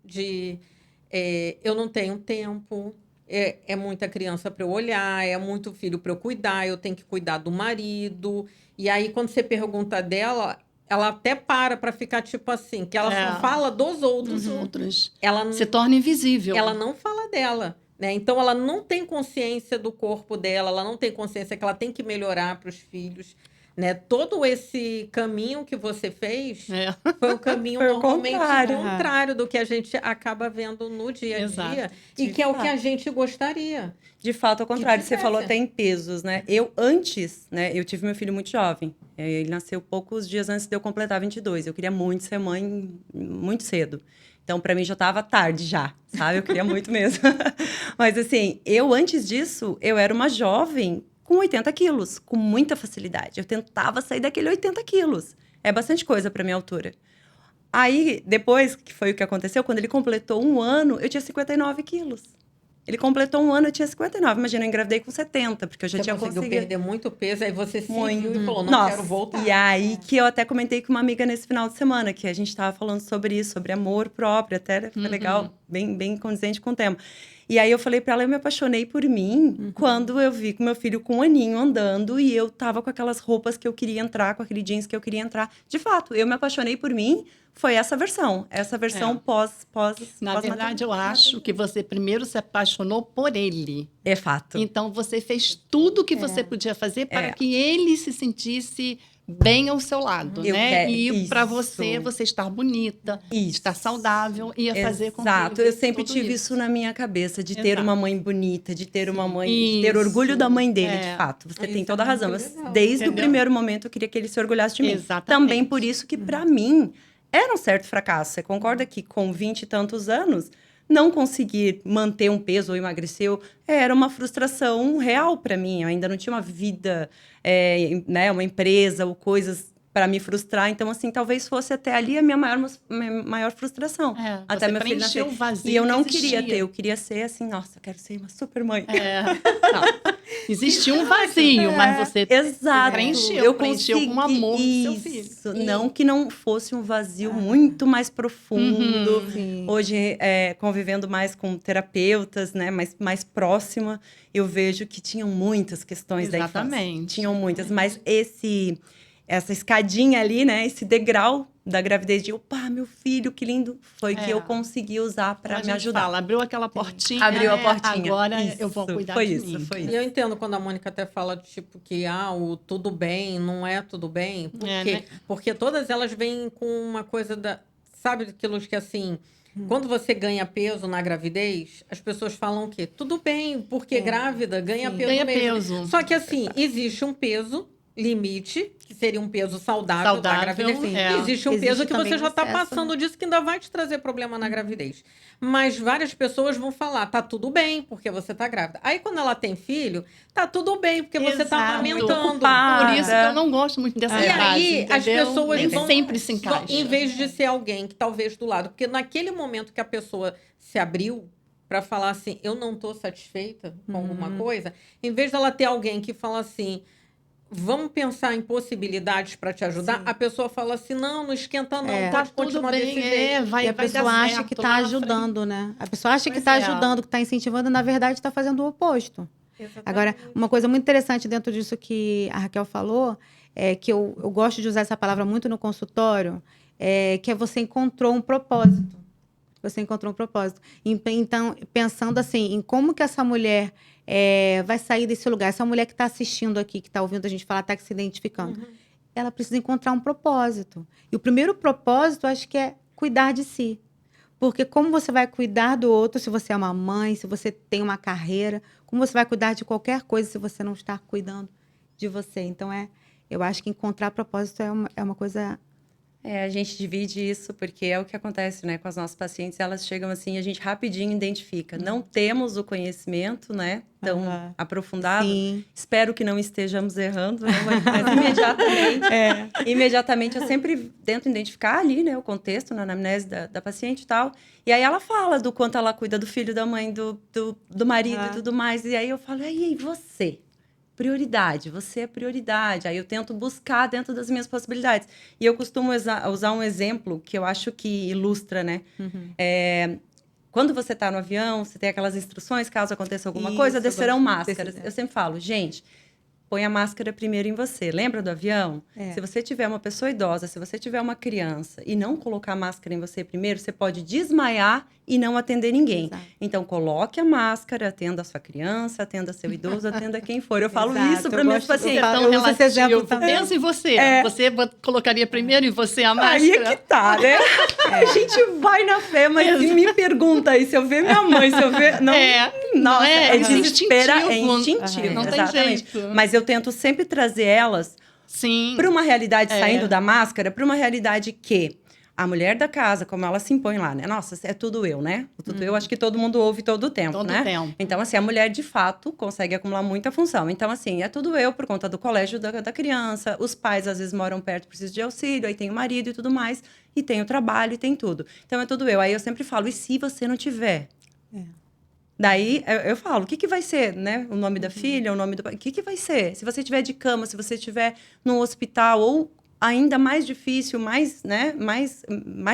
eu não tenho tempo, é muita criança para eu olhar, é muito filho para eu cuidar, eu tenho que cuidar do marido. E aí, quando você pergunta dela, ela até para ficar tipo assim, que ela só fala dos outros. Dos outros. Ela se torna invisível. Ela não fala dela. Né? Então, ela não tem consciência do corpo dela, ela não tem consciência que ela tem que melhorar para os filhos. Né? Todo esse caminho que você fez foi um caminho normalmente contrário do que a gente acaba vendo no dia a dia. E que é o que a gente gostaria. De fato, ao contrário. Você falou até em pesos, né? Eu, antes, né? Eu tive meu filho muito jovem. Ele nasceu poucos dias antes de eu completar 22. Eu queria muito ser mãe muito cedo. Então, para mim, já estava tarde já, sabe? Eu queria muito mesmo. Mas, assim, antes disso, eu era uma jovem com 80 quilos, com muita facilidade. Eu tentava sair daquele 80 quilos. É bastante coisa para minha altura. Aí, depois, que foi o que aconteceu, quando ele completou 1 ano, eu tinha 59 quilos. Ele completou 1 ano, eu tinha 59. Imagina, eu engravidei com 70, porque eu já tinha conseguido perder muito peso, aí você se viu e falou, não quero voltar. E aí que eu até comentei com uma amiga nesse final de semana, que a gente estava falando sobre isso, sobre amor próprio, até foi legal, bem condizente com o tema. E aí eu falei para ela, eu me apaixonei por mim quando eu vi com meu filho com 1 aninho andando e eu tava com aquelas roupas que eu queria entrar, com aquele jeans que eu queria entrar. De fato, eu me apaixonei por mim, foi essa versão pós Na verdade, eu acho que você primeiro se apaixonou por ele. É fato. Então, você fez tudo o que você podia fazer para que ele se sentisse bem ao seu lado, né? E para você estar bonita, estar saudável, ia fazer com que Exato, eu sempre tive isso na minha cabeça, de ter uma mãe bonita, de ter uma mãe, de ter orgulho da mãe dele, de fato. Você tem toda a razão. Desde o primeiro momento, eu queria que ele se orgulhasse de mim. Exatamente. Também por isso que, para mim, era um certo fracasso. Você concorda que com 20 e tantos anos, não conseguir manter um peso ou emagrecer era uma frustração real para mim. Eu ainda não tinha uma vida, né, uma empresa ou coisas para me frustrar. Então, assim, talvez fosse até ali a minha maior frustração. Até Você meu filho nascer. preencheu o vazio E eu não que existia. queria ter, eu queria ser assim, nossa, eu quero ser uma super mãe. Não. Existia um vazio, mas você Exato. preencheu com amor do seu filho. Isso, não que não fosse um vazio muito mais profundo. Sim. Hoje, convivendo mais com terapeutas, né, mais próxima, eu vejo que tinham muitas questões da infância. Exatamente. Tinham muitas, mas essa escadinha ali, né, esse degrau da gravidez de, opa, meu filho, que lindo, foi que eu consegui usar para me ajudar. Abriu aquela portinha. Abriu a portinha. Agora Isso, eu vou cuidar foi de isso, mim. foi E eu entendo quando a Mônica até fala, tipo, que o tudo bem, não é tudo bem. Por quê? Né? Porque todas elas vêm com uma coisa sabe aquilo que, assim, quando você ganha peso na gravidez, as pessoas falam o quê? Tudo bem, porque grávida ganha peso Ganha mesmo. peso. Só que, assim, existe um peso limite, que seria um peso saudável da gravidez. Existe um peso que você já está passando disso, que ainda vai te trazer problema na gravidez. Mas várias pessoas vão falar, tá tudo bem, porque você tá grávida. Aí, quando ela tem filho, tá tudo bem, porque você tá amamentando. Por isso que eu não gosto muito dessa frase, aí, as pessoas nem vão sempre se encaixa. Em vez de ser alguém que talvez do lado, porque naquele momento que a pessoa se abriu para falar assim, eu não tô satisfeita com alguma coisa, em vez dela ter alguém que fala assim, vamos pensar em possibilidades para te ajudar, a pessoa fala assim, não esquenta não, pode continuar desse jeito. E a pessoa acha que está ajudando, né? A pessoa acha que está ajudando, que está incentivando, na verdade está fazendo o oposto. Exatamente. Agora, uma coisa muito interessante dentro disso que a Raquel falou, é que eu gosto de usar essa palavra muito no consultório, que é você encontrou um propósito. Você encontrou um propósito. Então, pensando assim, em como que essa mulher vai sair desse lugar. Essa mulher que está assistindo aqui, que está ouvindo a gente falar, está se identificando. Ela precisa encontrar um propósito. E o primeiro propósito, acho que é cuidar de si. Porque como você vai cuidar do outro se você é uma mãe, se você tem uma carreira, como você vai cuidar de qualquer coisa se você não está cuidando de você. Então, eu acho que encontrar propósito é uma coisa... A gente divide isso porque é o que acontece, né, com as nossas pacientes. Elas chegam assim, a gente rapidinho identifica. Não temos o conhecimento, né, tão aprofundado. Sim. Espero que não estejamos errando, né, mas imediatamente eu sempre tento identificar ali, né, o contexto na anamnese da paciente e tal. E aí ela fala do quanto ela cuida do filho, da mãe, do marido e tudo mais. E aí eu falo, e aí você? Prioridade, você é prioridade. Aí eu tento buscar dentro das minhas possibilidades. E eu costumo usar um exemplo que eu acho que ilustra, né? Quando você está no avião, você tem aquelas instruções, caso aconteça alguma coisa, descerão máscaras. Eu sempre falo, gente, põe a máscara primeiro em você. Lembra do avião? Se você tiver uma pessoa idosa, se você tiver uma criança e não colocar a máscara em você primeiro, você pode desmaiar e não atender ninguém. Exato. Então, coloque a máscara, atenda a sua criança, atenda seu idoso, atenda quem for. Eu falo Exato, isso para eu minhas gosto- pacientes. eu uso esse exemplo também. Pensa em você. Você colocaria primeiro em você a máscara? Aí é que tá, né? A gente vai na fé, mas se me pergunta aí, se eu ver minha mãe, se eu ver... Não, nossa, é desespero, é instintivo. Não tem exatamente. jeito. Mas eu tento sempre trazer elas para uma realidade saindo da máscara, para uma realidade que a mulher da casa, como ela se impõe lá, né? Nossa, é tudo eu, né? O tudo eu, acho que todo mundo ouve todo o tempo, Todo né? o tempo. Então, assim, a mulher, de fato, consegue acumular muita função. Então, assim, é tudo eu por conta do colégio da criança. Os pais, às vezes, moram perto, precisam de auxílio. Aí tem o marido e tudo mais. E tem o trabalho e tem tudo. Então, é tudo eu. Aí eu sempre falo, e se você não tiver? Daí, eu falo, o que vai ser, né? O nome da filha, o nome do pai. O que vai ser? Se você estiver de cama, se você estiver no hospital ou ainda mais difícil, mais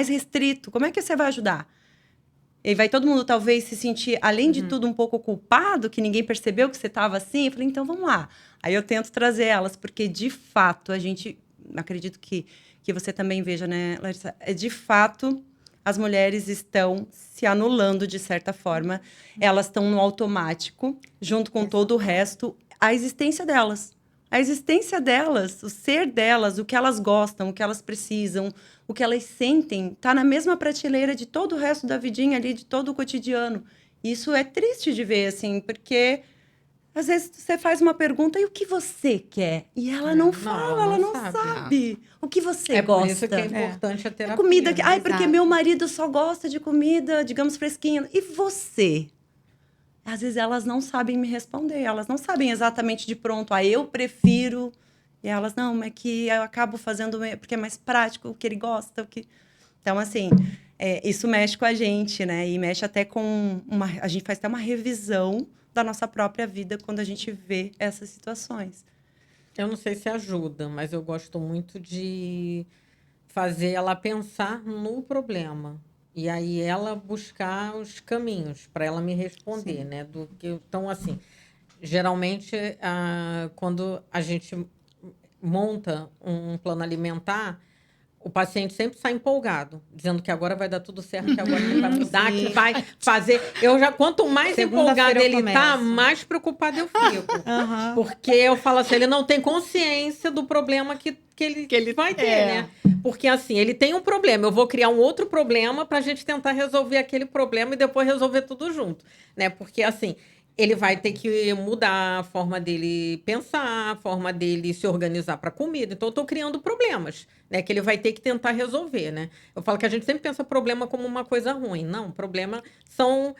restrito, como é que você vai ajudar? E vai todo mundo talvez se sentir, além de tudo, um pouco culpado, que ninguém percebeu que você estava assim. Eu falei, então vamos lá. Aí eu tento trazer elas, porque de fato, a gente, acredito que você também veja, né, Larissa? De fato, as mulheres estão se anulando de certa forma. Elas estão no automático, junto com todo o resto, a existência delas. A existência delas, o ser delas, o que elas gostam, o que elas precisam, o que elas sentem, está na mesma prateleira de todo o resto da vidinha ali, de todo o cotidiano. Isso é triste de ver, assim, porque às vezes você faz uma pergunta e o que você quer? E ela não fala, ela não sabe. O que você gosta? Por isso que é importante a terapia. Comida que... né? Ai, porque meu marido só gosta de comida, digamos, fresquinha. E você? Às vezes elas não sabem me responder, elas não sabem exatamente de pronto. Eu prefiro E elas, não, é que eu acabo fazendo porque é mais prático, o que ele gosta, o que... Então, assim, isso mexe com a gente, né? E mexe até com a gente faz até uma revisão da nossa própria vida quando a gente vê essas situações. Eu não sei se ajuda, mas eu gosto muito de fazer ela pensar no problema. E aí ela buscar os caminhos para ela me responder, Sim. né? Então, assim, geralmente, quando a gente monta um plano alimentar, o paciente sempre sai empolgado, dizendo que agora vai dar tudo certo, que agora ele vai mudar, que vai fazer. Quanto mais empolgado ele tá, mais preocupado eu fico. Porque eu falo assim, ele não tem consciência do problema que ele vai ter, né? Porque assim, ele tem um problema, eu vou criar um outro problema para a gente tentar resolver aquele problema e depois resolver tudo junto, né? Porque assim, ele vai ter que mudar a forma dele pensar, a forma dele se organizar para comida. Então, eu estou criando problemas, né? Que ele vai ter que tentar resolver, né? Eu falo que a gente sempre pensa problema como uma coisa ruim. Não, problema são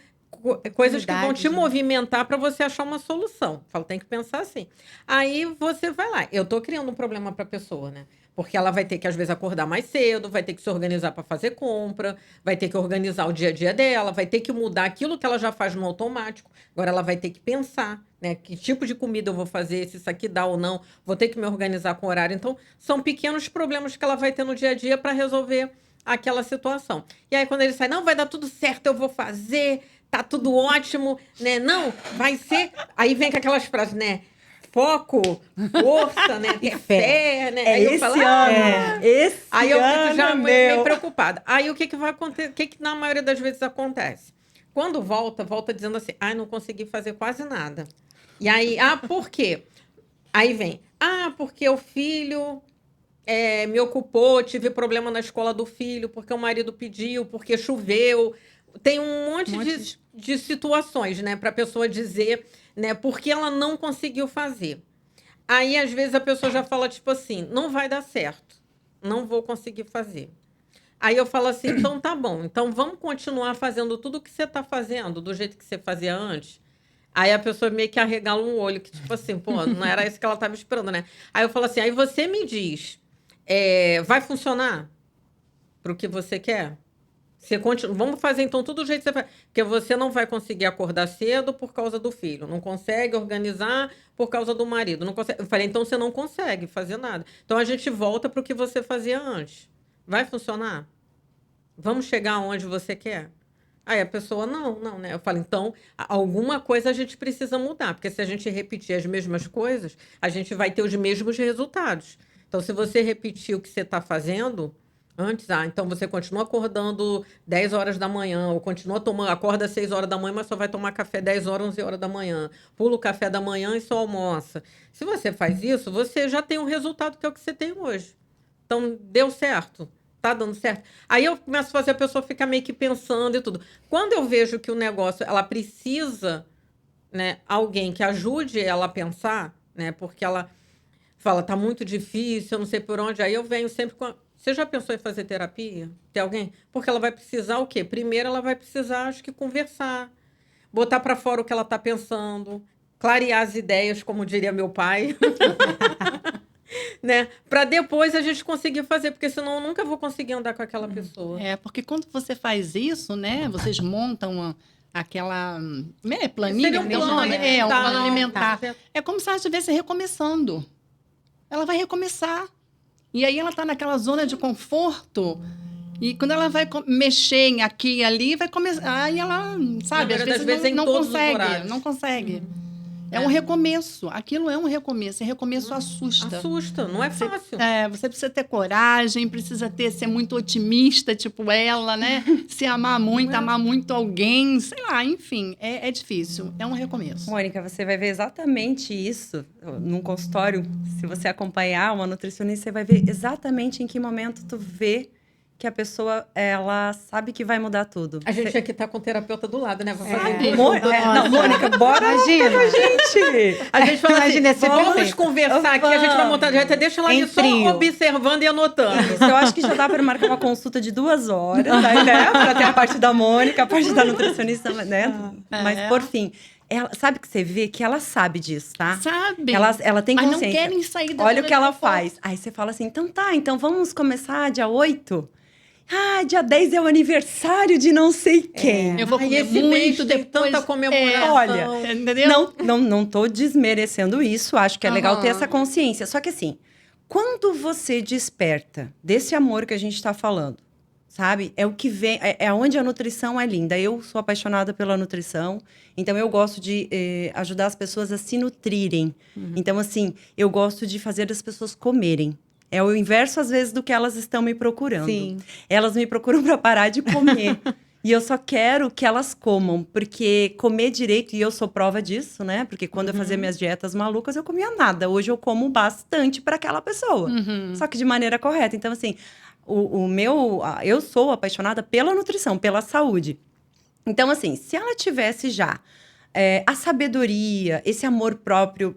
coisas que vão te movimentar para você achar uma solução. Eu falo, tem que pensar assim. Aí você vai lá. Eu estou criando um problema para a pessoa, né? Porque ela vai ter que, às vezes, acordar mais cedo, vai ter que se organizar para fazer compra, vai ter que organizar o dia a dia dela, vai ter que mudar aquilo que ela já faz no automático. Agora ela vai ter que pensar, né? Que tipo de comida eu vou fazer, se isso aqui dá ou não, vou ter que me organizar com o horário. Então, são pequenos problemas que ela vai ter no dia a dia para resolver aquela situação. E aí, quando ele sai, não, vai dar tudo certo, eu vou fazer, tá tudo ótimo, né? Não, vai ser... Aí vem com aquelas frases, né? Foco, força, né? Ter fé, né? Aí eu falo, aí eu fico já meio preocupada. Aí o que vai acontecer? O que na maioria das vezes acontece? Quando volta dizendo assim, não consegui fazer quase nada. E aí, por quê? Aí vem, porque o filho me ocupou, tive problema na escola do filho, porque o marido pediu, porque choveu. Tem um monte de situações, né? Para a pessoa dizer, né? Porque ela não conseguiu fazer. Aí, às vezes, a pessoa já fala, tipo assim, não vai dar certo. Não vou conseguir fazer. Aí eu falo assim, então tá bom. Então vamos continuar fazendo tudo o que você está fazendo, do jeito que você fazia antes. Aí a pessoa meio que arregala um olho, que tipo assim, pô, não era isso que ela estava esperando, né? Aí eu falo assim, aí você me diz, vai funcionar para o que você quer? Você continua, vamos fazer então tudo do jeito que você faz. Porque você não vai conseguir acordar cedo por causa do filho. Não consegue organizar por causa do marido. Não consegue. Eu falei, então você não consegue fazer nada. Então a gente volta para o que você fazia antes. Vai funcionar? Vamos chegar onde você quer? Aí a pessoa, não, né? Eu falo, então, alguma coisa a gente precisa mudar. Porque se a gente repetir as mesmas coisas, a gente vai ter os mesmos resultados. Então, se você repetir o que você está fazendo... Antes, então você continua acordando 10 horas da manhã, ou continua acorda 6 horas da manhã, mas só vai tomar café 10 horas, 11 horas da manhã. Pula o café da manhã e só almoça. Se você faz isso, você já tem um resultado que é o que você tem hoje. Então, deu certo. Tá dando certo. Aí eu começo a fazer a pessoa ficar meio que pensando e tudo. Quando eu vejo que o negócio, ela precisa, né, alguém que ajude ela a pensar, né, porque ela fala, tá muito difícil, eu não sei por onde, aí eu venho sempre com... Você já pensou em fazer terapia? Tem alguém? Porque ela vai precisar o quê? Primeiro, ela vai precisar, acho que, conversar. Botar para fora o que ela está pensando. Clarear as ideias, como diria meu pai. Né? Para depois a gente conseguir fazer. Porque senão eu nunca vou conseguir andar com aquela pessoa. Porque quando você faz isso, né? Vocês montam aquela planilha. Seria um plano alimentar. Um plano alimentar. É como se ela estivesse recomeçando. Ela vai recomeçar. E aí ela está naquela zona de conforto. E quando ela vai mexer em aqui e ali, vai começar. Aí ela, sabe, às vezes não consegue. Não consegue. É um recomeço. Aquilo é um recomeço. E recomeço assusta. Assusta, não é fácil. Você precisa ter coragem, precisa ser muito otimista, tipo ela, né? Se amar muito, amar muito alguém, sei lá, enfim, é difícil. É um recomeço. Mônica, você vai ver exatamente isso num consultório. Se você acompanhar uma nutricionista, você vai ver exatamente em que momento tu vê que a pessoa, ela sabe que vai mudar tudo. A gente aqui tá com o terapeuta do lado, né? Não, Mônica, bora Imagina. com a gente. A gente fala Imagina assim, esse vamos perfeito. conversar aqui, a gente vai montar a dieta, deixa ela ali só observando e anotando. Isso, eu acho que já dá para marcar uma consulta de 2 horas, né? Para ter a parte da Mônica, a parte da nutricionista, né? Mas, por fim, sabe que você vê que ela sabe disso, tá? Sabe? Ela tem Mas consciência. não querem sair da Olha zona o que de ela conforto. faz. Aí você fala assim, então tá, então vamos começar dia 8? Ah, dia 10 é o aniversário de não sei quem. Eu vou Ai, comer esse mês muito tem depois. tanta comemoração. Olha, Entendeu? Não tô desmerecendo isso, acho que é legal ter Aham. essa consciência. Só que assim, quando você desperta desse amor que a gente tá falando, sabe? É o que vem, é onde a nutrição é linda. Eu sou apaixonada pela nutrição, então eu gosto de ajudar as pessoas a se nutrirem. Então, assim, eu gosto de fazer as pessoas comerem. É o inverso, às vezes, do que elas estão me procurando. Sim. Elas me procuram para parar de comer. E eu só quero que elas comam, porque comer direito, e eu sou prova disso, né? Porque quando eu fazia minhas dietas malucas, eu comia nada. Hoje eu como bastante para aquela pessoa. Só que de maneira correta. Então, assim, eu sou apaixonada pela nutrição, pela saúde. Então, assim, se ela tivesse já a sabedoria, esse amor próprio,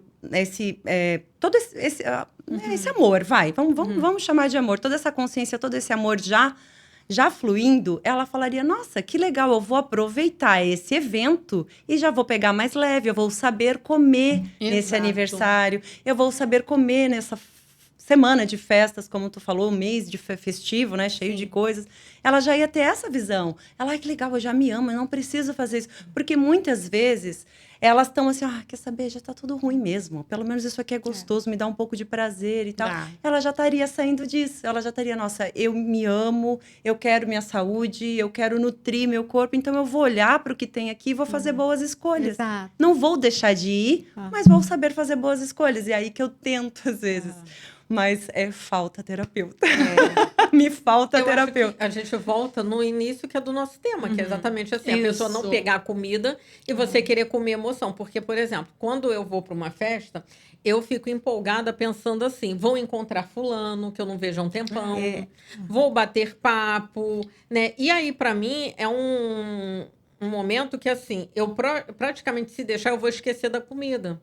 todo esse amor, vamos chamar de amor, toda essa consciência, todo esse amor já fluindo, ela falaria, nossa, que legal, eu vou aproveitar esse evento e já vou pegar mais leve, eu vou saber comer nesse Exato. aniversário, eu vou saber comer nessa semana de festas, como tu falou, um mês de festivo, né, cheio de coisas. Ela já ia ter essa visão. Ela, ai, que legal, eu já me amo, eu não preciso fazer isso. Porque muitas vezes elas estão assim, quer saber, já tá tudo ruim mesmo. Pelo menos isso aqui é gostoso, me dá um pouco de prazer e tal. Dá. Ela já estaria saindo disso. Ela já estaria, nossa, eu me amo, eu quero minha saúde, eu quero nutrir meu corpo, então eu vou olhar para o que tem aqui e vou fazer boas escolhas. Exato. Não vou deixar de ir, mas vou saber fazer boas escolhas. E é aí que eu tento, às vezes. Mas falta terapeuta. Me falta Eu acho terapeuta. que a gente volta no início que é do nosso tema, que é exatamente assim, a pessoa não Isso. pegar a comida e você querer comer emoção. Porque, por exemplo, quando eu vou para uma festa, eu fico empolgada pensando assim, vou encontrar fulano que eu não vejo há um tempão, vou bater papo, né? E aí, para mim, é um momento que, assim, eu praticamente, se deixar, eu vou esquecer da comida.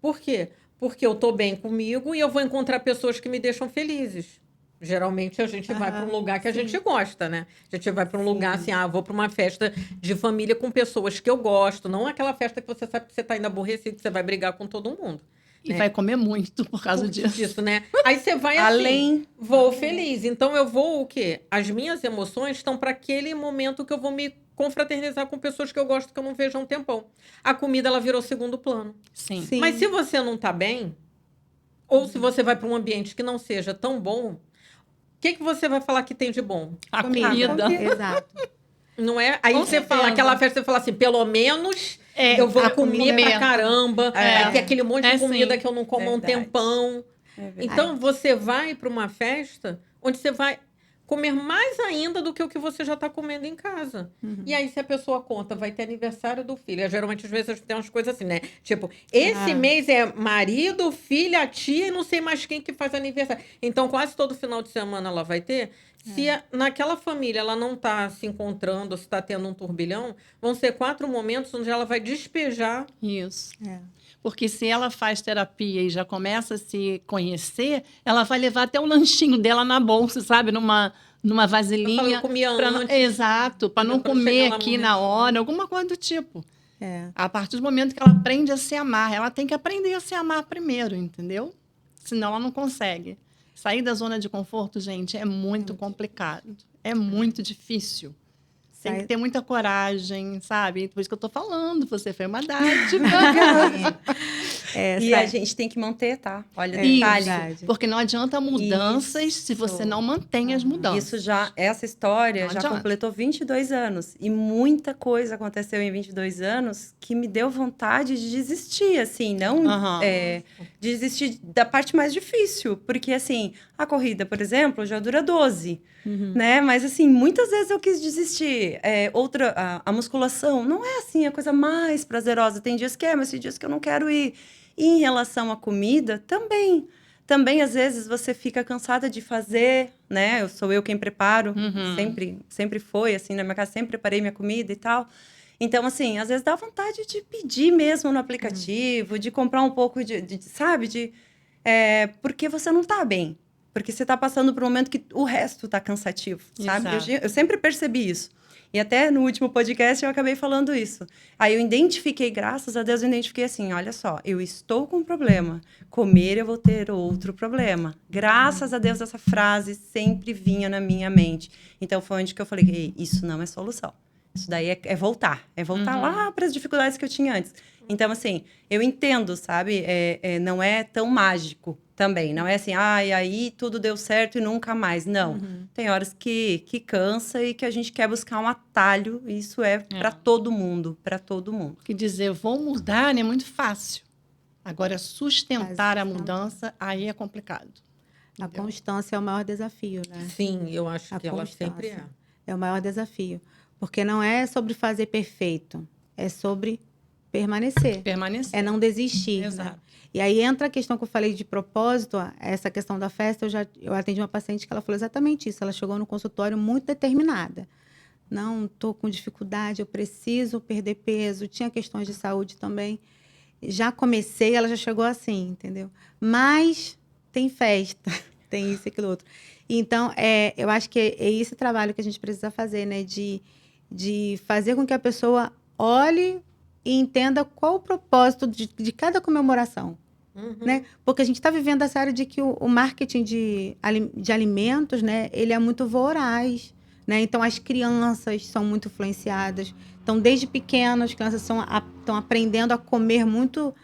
Por quê? Porque eu tô bem comigo e eu vou encontrar pessoas que me deixam felizes. Geralmente a gente vai para um lugar que a gente gosta, né? A gente vai para um lugar assim, vou para uma festa de família com pessoas que eu gosto, não aquela festa que você sabe que você tá indo aborrecido, que você vai brigar com todo mundo. E vai comer muito por causa disso. né? Aí você vai assim, vou feliz. Então eu vou o quê? As minhas emoções estão para aquele momento que eu vou me confraternizar com pessoas que eu gosto, que eu não vejo há um tempão. A comida, ela virou segundo plano. Sim. Sim. Mas se você não tá bem, ou se você vai para um ambiente que não seja tão bom, o que você vai falar que tem de bom? A comida. Exato. Não é? Aí Com você certeza. fala, aquela festa, você fala assim, pelo menos eu vou a comer comida. pra caramba. Vai ter aquele monte de comida sim. que eu não como há um Verdade. tempão. Então, você vai para uma festa onde você vai comer mais ainda do que o que você já está comendo em casa. E aí, se a pessoa conta, vai ter aniversário do filho. Geralmente, às vezes, tem umas coisas assim, né? Tipo, esse mês é marido, filha, tia e não sei mais quem que faz aniversário. Então, quase todo final de semana ela vai ter. Se naquela família ela não está se encontrando, se está tendo um turbilhão, vão ser 4 momentos onde ela vai despejar. Isso. É. Porque se ela faz terapia e já começa a se conhecer, ela vai levar até o lanchinho dela na bolsa, sabe? Numa vasilhinha. Eu comia pra não- antes. Exato, para não Pra não comer chegar lá aqui morrendo na de hora, alguma coisa do tipo. É. A partir do momento que ela aprende a se amar, ela tem que aprender a se amar primeiro, entendeu? Senão ela não consegue. Sair da zona de conforto, gente, é muito complicado. É muito difícil. Tem que ter muita coragem, sabe? Por isso que eu tô falando, você foi uma dádiva. E a gente tem que manter, tá? Olha, Isso, detalhe. verdade. porque não adianta mudanças se você não mantém as mudanças. Essa história Não já adianta. completou 22 anos. E muita coisa aconteceu em 22 anos que me deu vontade de desistir, assim. Não Aham. desistir da parte mais difícil. Porque, assim, a corrida, por exemplo, já dura 12. Né? Mas, assim, muitas vezes eu quis desistir. A musculação não é, assim, a coisa mais prazerosa. Tem dias que mas tem dias que eu não quero ir. E em relação à comida, também. Também, às vezes, você fica cansada de fazer, né? Sou eu quem preparo. Sempre foi, assim, na minha casa. Sempre preparei minha comida e tal. Então, assim, às vezes dá vontade de pedir mesmo no aplicativo, de comprar um pouco sabe? Porque você não tá bem. Porque você tá passando por um momento que o resto tá cansativo, sabe? Exato. Eu sempre percebi isso. E até no último podcast eu acabei falando isso. Aí eu identifiquei, graças a Deus, eu identifiquei assim, olha só, eu estou com um problema. Comer eu vou ter outro problema. Graças a Deus essa frase sempre vinha na minha mente. Então foi onde que eu falei, "Ei, isso não é solução. Isso daí é voltar. É voltar lá para as dificuldades que eu tinha antes. Então, assim, eu entendo, sabe? Não é tão mágico também. Não é assim, aí tudo deu certo e nunca mais. Não. Tem horas que cansa e que a gente quer buscar um atalho. E isso é para todo mundo. Para todo mundo. Porque dizer, vou mudar, é muito fácil. Agora, sustentar a mudança, aí é complicado. A Entendeu? constância é o maior desafio, né? Sim, eu acho A que ela constância. sempre é. É o maior desafio. Porque não é sobre fazer perfeito, é sobre permanecer. Permanecer. É não desistir. Né? Exato. E aí entra a questão que eu falei de propósito, essa questão da festa. Eu atendi uma paciente que ela falou exatamente isso. Ela chegou no consultório muito determinada. Não, estou com dificuldade, eu preciso perder peso. Tinha questões de saúde também. Já comecei, ela já chegou assim, entendeu? Mas tem festa, tem isso e aquilo outro. Então, eu acho que é esse trabalho que a gente precisa fazer, né? De fazer com que a pessoa olhe e entenda qual o propósito de cada comemoração. Né? Porque a gente está vivendo essa área de que o marketing de alimentos, né? Ele é muito voraz. Né? Então, as crianças são muito influenciadas. Então, desde pequenas, as crianças estão aprendendo a comer muito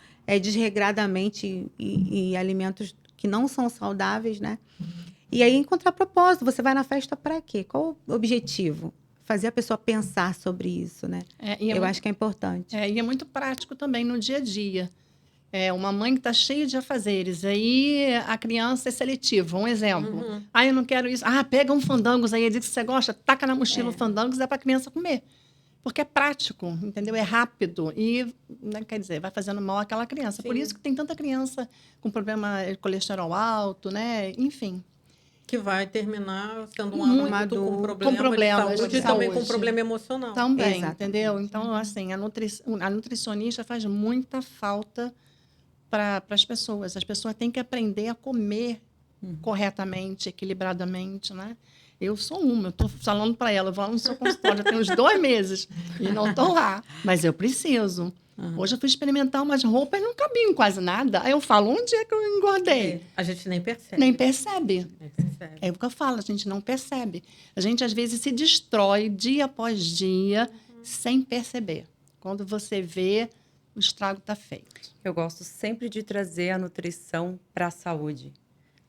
desregradamente e alimentos que não são saudáveis, né? E aí, encontrar propósito. Você vai na festa para quê? Qual o objetivo? Fazer a pessoa pensar sobre isso, né? Eu acho que é importante. E é muito prático também no dia a dia. Uma mãe que está cheia de afazeres, aí a criança é seletiva, um exemplo. Eu não quero isso. Pega um fandangos aí, diz que você gosta, taca na mochila o fandangos e dá para a criança comer. Porque é prático, entendeu? É rápido e, né, quer dizer, vai fazendo mal àquela criança. Sim. Por isso que tem tanta criança com problema de colesterol alto, né? Enfim. Que vai terminar sendo um adulto com problemas de saúde e também com problema emocional. Também, exatamente. Entendeu? Então, assim, a nutricionista faz muita falta para as pessoas. As pessoas têm que aprender a comer corretamente, equilibradamente, né? Eu sou eu estou falando para ela, eu vou lá no seu consultório, já tem uns 2 meses e não estou lá, mas eu preciso. Hoje eu fui experimentar umas roupas e não cabiam quase nada. Aí eu falo, onde é que eu engordei? A gente nem percebe. Nem percebe. É o que eu falo, a gente não percebe. A gente, às vezes, se destrói dia após dia sem perceber. Quando você vê, o estrago está feito. Eu gosto sempre de trazer a nutrição para a saúde.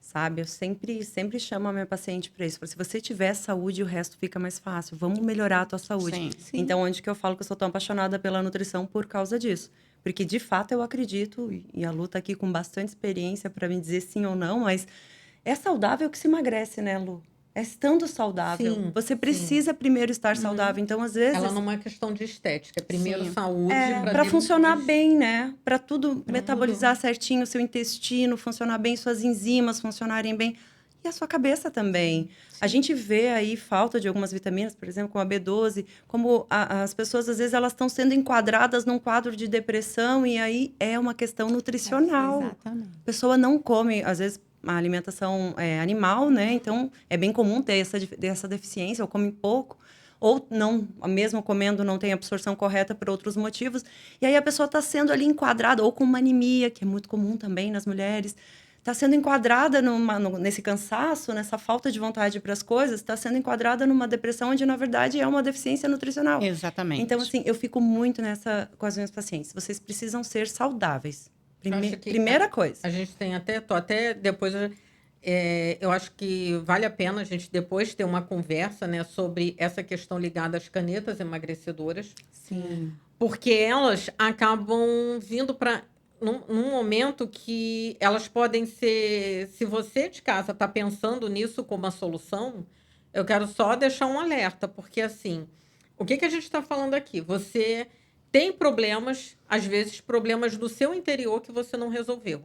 Sabe? Eu sempre chamo a minha paciente para isso. Se você tiver saúde, o resto fica mais fácil. Vamos melhorar a tua saúde. Sim. Então, onde que eu falo que eu sou tão apaixonada pela nutrição por causa disso. Porque, de fato, eu acredito, e a Lu tá aqui com bastante experiência para me dizer sim ou não, mas é saudável que se emagrece, né, Lu? É estando saudável. Sim, você precisa primeiro estar saudável. Então, às vezes... Ela não é questão de estética. É primeiro saúde. Para funcionar bem, né? Para tudo metabolizar certinho, o seu intestino, funcionar bem, suas enzimas funcionarem bem. E a sua cabeça também. Sim. A gente vê aí falta de algumas vitaminas, por exemplo, como a B12, como as pessoas, às vezes, elas estão sendo enquadradas num quadro de depressão e aí é uma questão nutricional. Exatamente. A pessoa não come, às vezes, a alimentação animal, né? Então, é bem comum ter essa deficiência, ou come pouco, ou não, mesmo comendo, não tem absorção correta por outros motivos. E aí a pessoa está sendo ali enquadrada, ou com uma anemia, que é muito comum também nas mulheres, está sendo enquadrada nesse cansaço, nessa falta de vontade para as coisas, está sendo enquadrada numa depressão, onde, na verdade, é uma deficiência nutricional. Exatamente. Então, assim, eu fico muito nessa com as minhas pacientes. Vocês precisam ser saudáveis. Primeira coisa. A gente tem até depois... eu acho que vale a pena a gente depois ter uma conversa, né, sobre essa questão ligada às canetas emagrecedoras. Sim. Porque elas acabam vindo para... Num momento que elas podem ser... Se você de casa está pensando nisso como uma solução, eu quero só deixar um alerta. Porque, assim, o que a gente está falando aqui? Você... tem problemas, às vezes, problemas do seu interior que você não resolveu.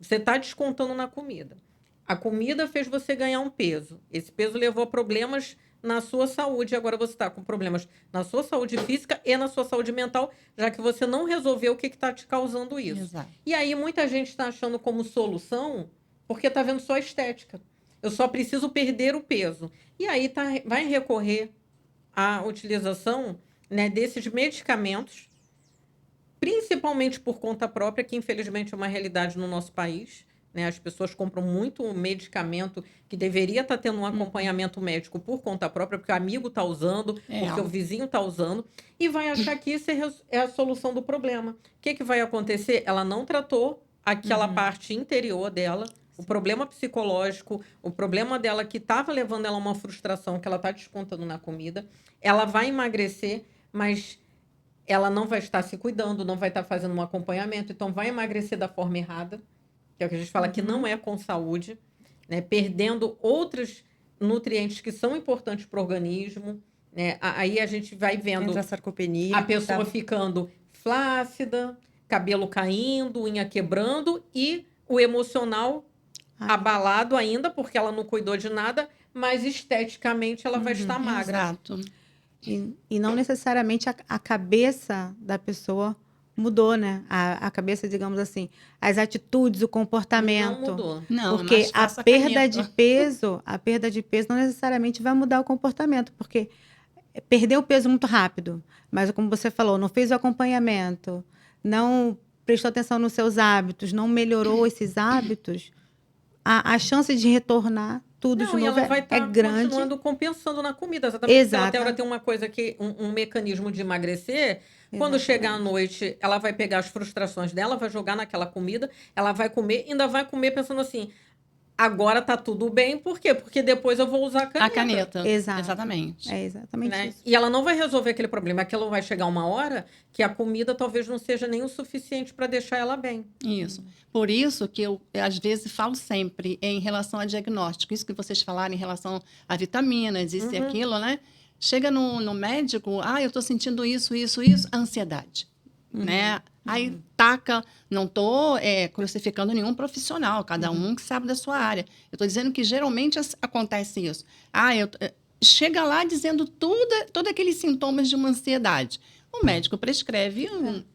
Você está descontando na comida. A comida fez você ganhar um peso. Esse peso levou a problemas na sua saúde. Agora você está com problemas na sua saúde física e na sua saúde mental, já que você não resolveu o que está te causando isso. Exato. E aí muita gente está achando como solução porque está vendo só a estética. Eu só preciso perder o peso. E aí vai recorrer a utilização, né, desses medicamentos, principalmente por conta própria, que infelizmente é uma realidade no nosso país, né? As pessoas compram muito medicamento que deveria estar tendo um acompanhamento médico por conta própria, porque o amigo está usando, porque o vizinho está usando, e vai achar que isso é a solução do problema. O que vai acontecer? Ela não tratou aquela parte interior dela, o problema psicológico, o problema dela que estava levando ela a uma frustração que ela está descontando na comida. Ela vai emagrecer, mas ela não vai estar se cuidando, não vai estar fazendo um acompanhamento, então vai emagrecer da forma errada, que é o que a gente fala que não é com saúde, né? Perdendo outros nutrientes que são importantes para o organismo, né? Aí a gente vai vendo Entra a sarcopenia. a pessoa ficando flácida, cabelo caindo, unha quebrando e o emocional abalado ainda, porque ela não cuidou de nada, mas esteticamente ela vai estar magra. Exato. E não necessariamente a cabeça da pessoa mudou, né? A cabeça, digamos assim, as atitudes, o comportamento. Não mudou. Não, Porque mas a faça perda caneta. de peso não necessariamente vai mudar o comportamento, porque perdeu o peso muito rápido, mas como você falou, não fez o acompanhamento, não prestou atenção nos seus hábitos, não melhorou esses hábitos, a chance de retornar tudo de Não, e novo ela vai é estar grande. continuando compensando na comida. Exatamente. Se ela Exato. até tem uma coisa que, um mecanismo de emagrecer, quando chegar à noite, ela vai pegar as frustrações dela, vai jogar naquela comida, ela vai comer, ainda vai comer pensando assim, agora tá tudo bem, por quê? Porque depois eu vou usar a caneta. A caneta. Exato. Exatamente. É exatamente Né? isso. E ela não vai resolver aquele problema. Aquilo vai chegar uma hora que a comida talvez não seja nem o suficiente para deixar ela bem. Isso. Por isso que eu, às vezes, falo sempre em relação a diagnóstico. Isso que vocês falaram em relação a vitaminas, isso e aquilo, né? Chega no médico, eu estou sentindo isso, ansiedade, né? Aí taca, não estou crucificando nenhum profissional, cada um que sabe da sua área. Eu estou dizendo que geralmente acontece isso. Chega lá dizendo todos aqueles sintomas de uma ansiedade. O médico prescreve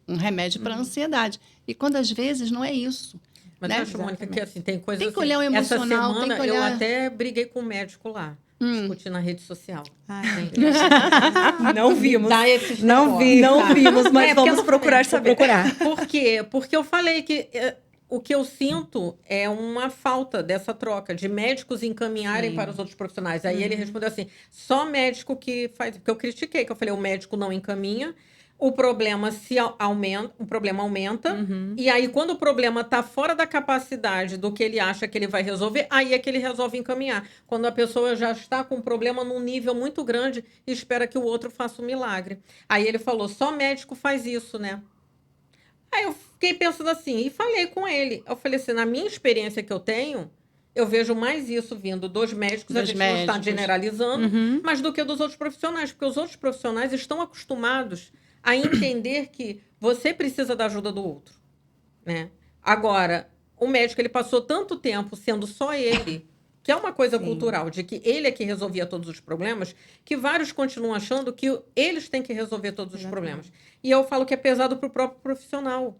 um remédio para a ansiedade. E quando às vezes não é isso. Mas né? eu acho, Mônica, que assim, tem coisas Tem que olhar o assim, essa emocional, semana tem que olhar... eu até briguei com o médico lá, discutir na rede social. Ai, Não vimos. Dá esses Não negócios, tá? vimos, mas porque vamos procurar saber. Por quê? Porque eu falei que o que eu sinto é uma falta dessa troca, de médicos encaminharem para os outros profissionais. Aí ele respondeu assim, só médico que faz... Porque eu critiquei, que eu falei, o médico não encaminha, o problema aumenta, e aí quando o problema está fora da capacidade do que ele acha que ele vai resolver, aí é que ele resolve encaminhar. Quando a pessoa já está com um problema num nível muito grande e espera que o outro faça um milagre. Aí ele falou, só médico faz isso, né? Aí eu fiquei pensando assim, e falei com ele. Eu falei assim, na minha experiência que eu tenho, eu vejo mais isso vindo dos médicos, a gente não está generalizando, mas do que dos outros profissionais, porque os outros profissionais estão acostumados a entender que você precisa da ajuda do outro, né? Agora, o médico, ele passou tanto tempo sendo só ele, que é uma coisa cultural, de que ele é que resolvia todos os problemas, que vários continuam achando que eles têm que resolver todos os problemas. E eu falo que é pesado para o próprio profissional.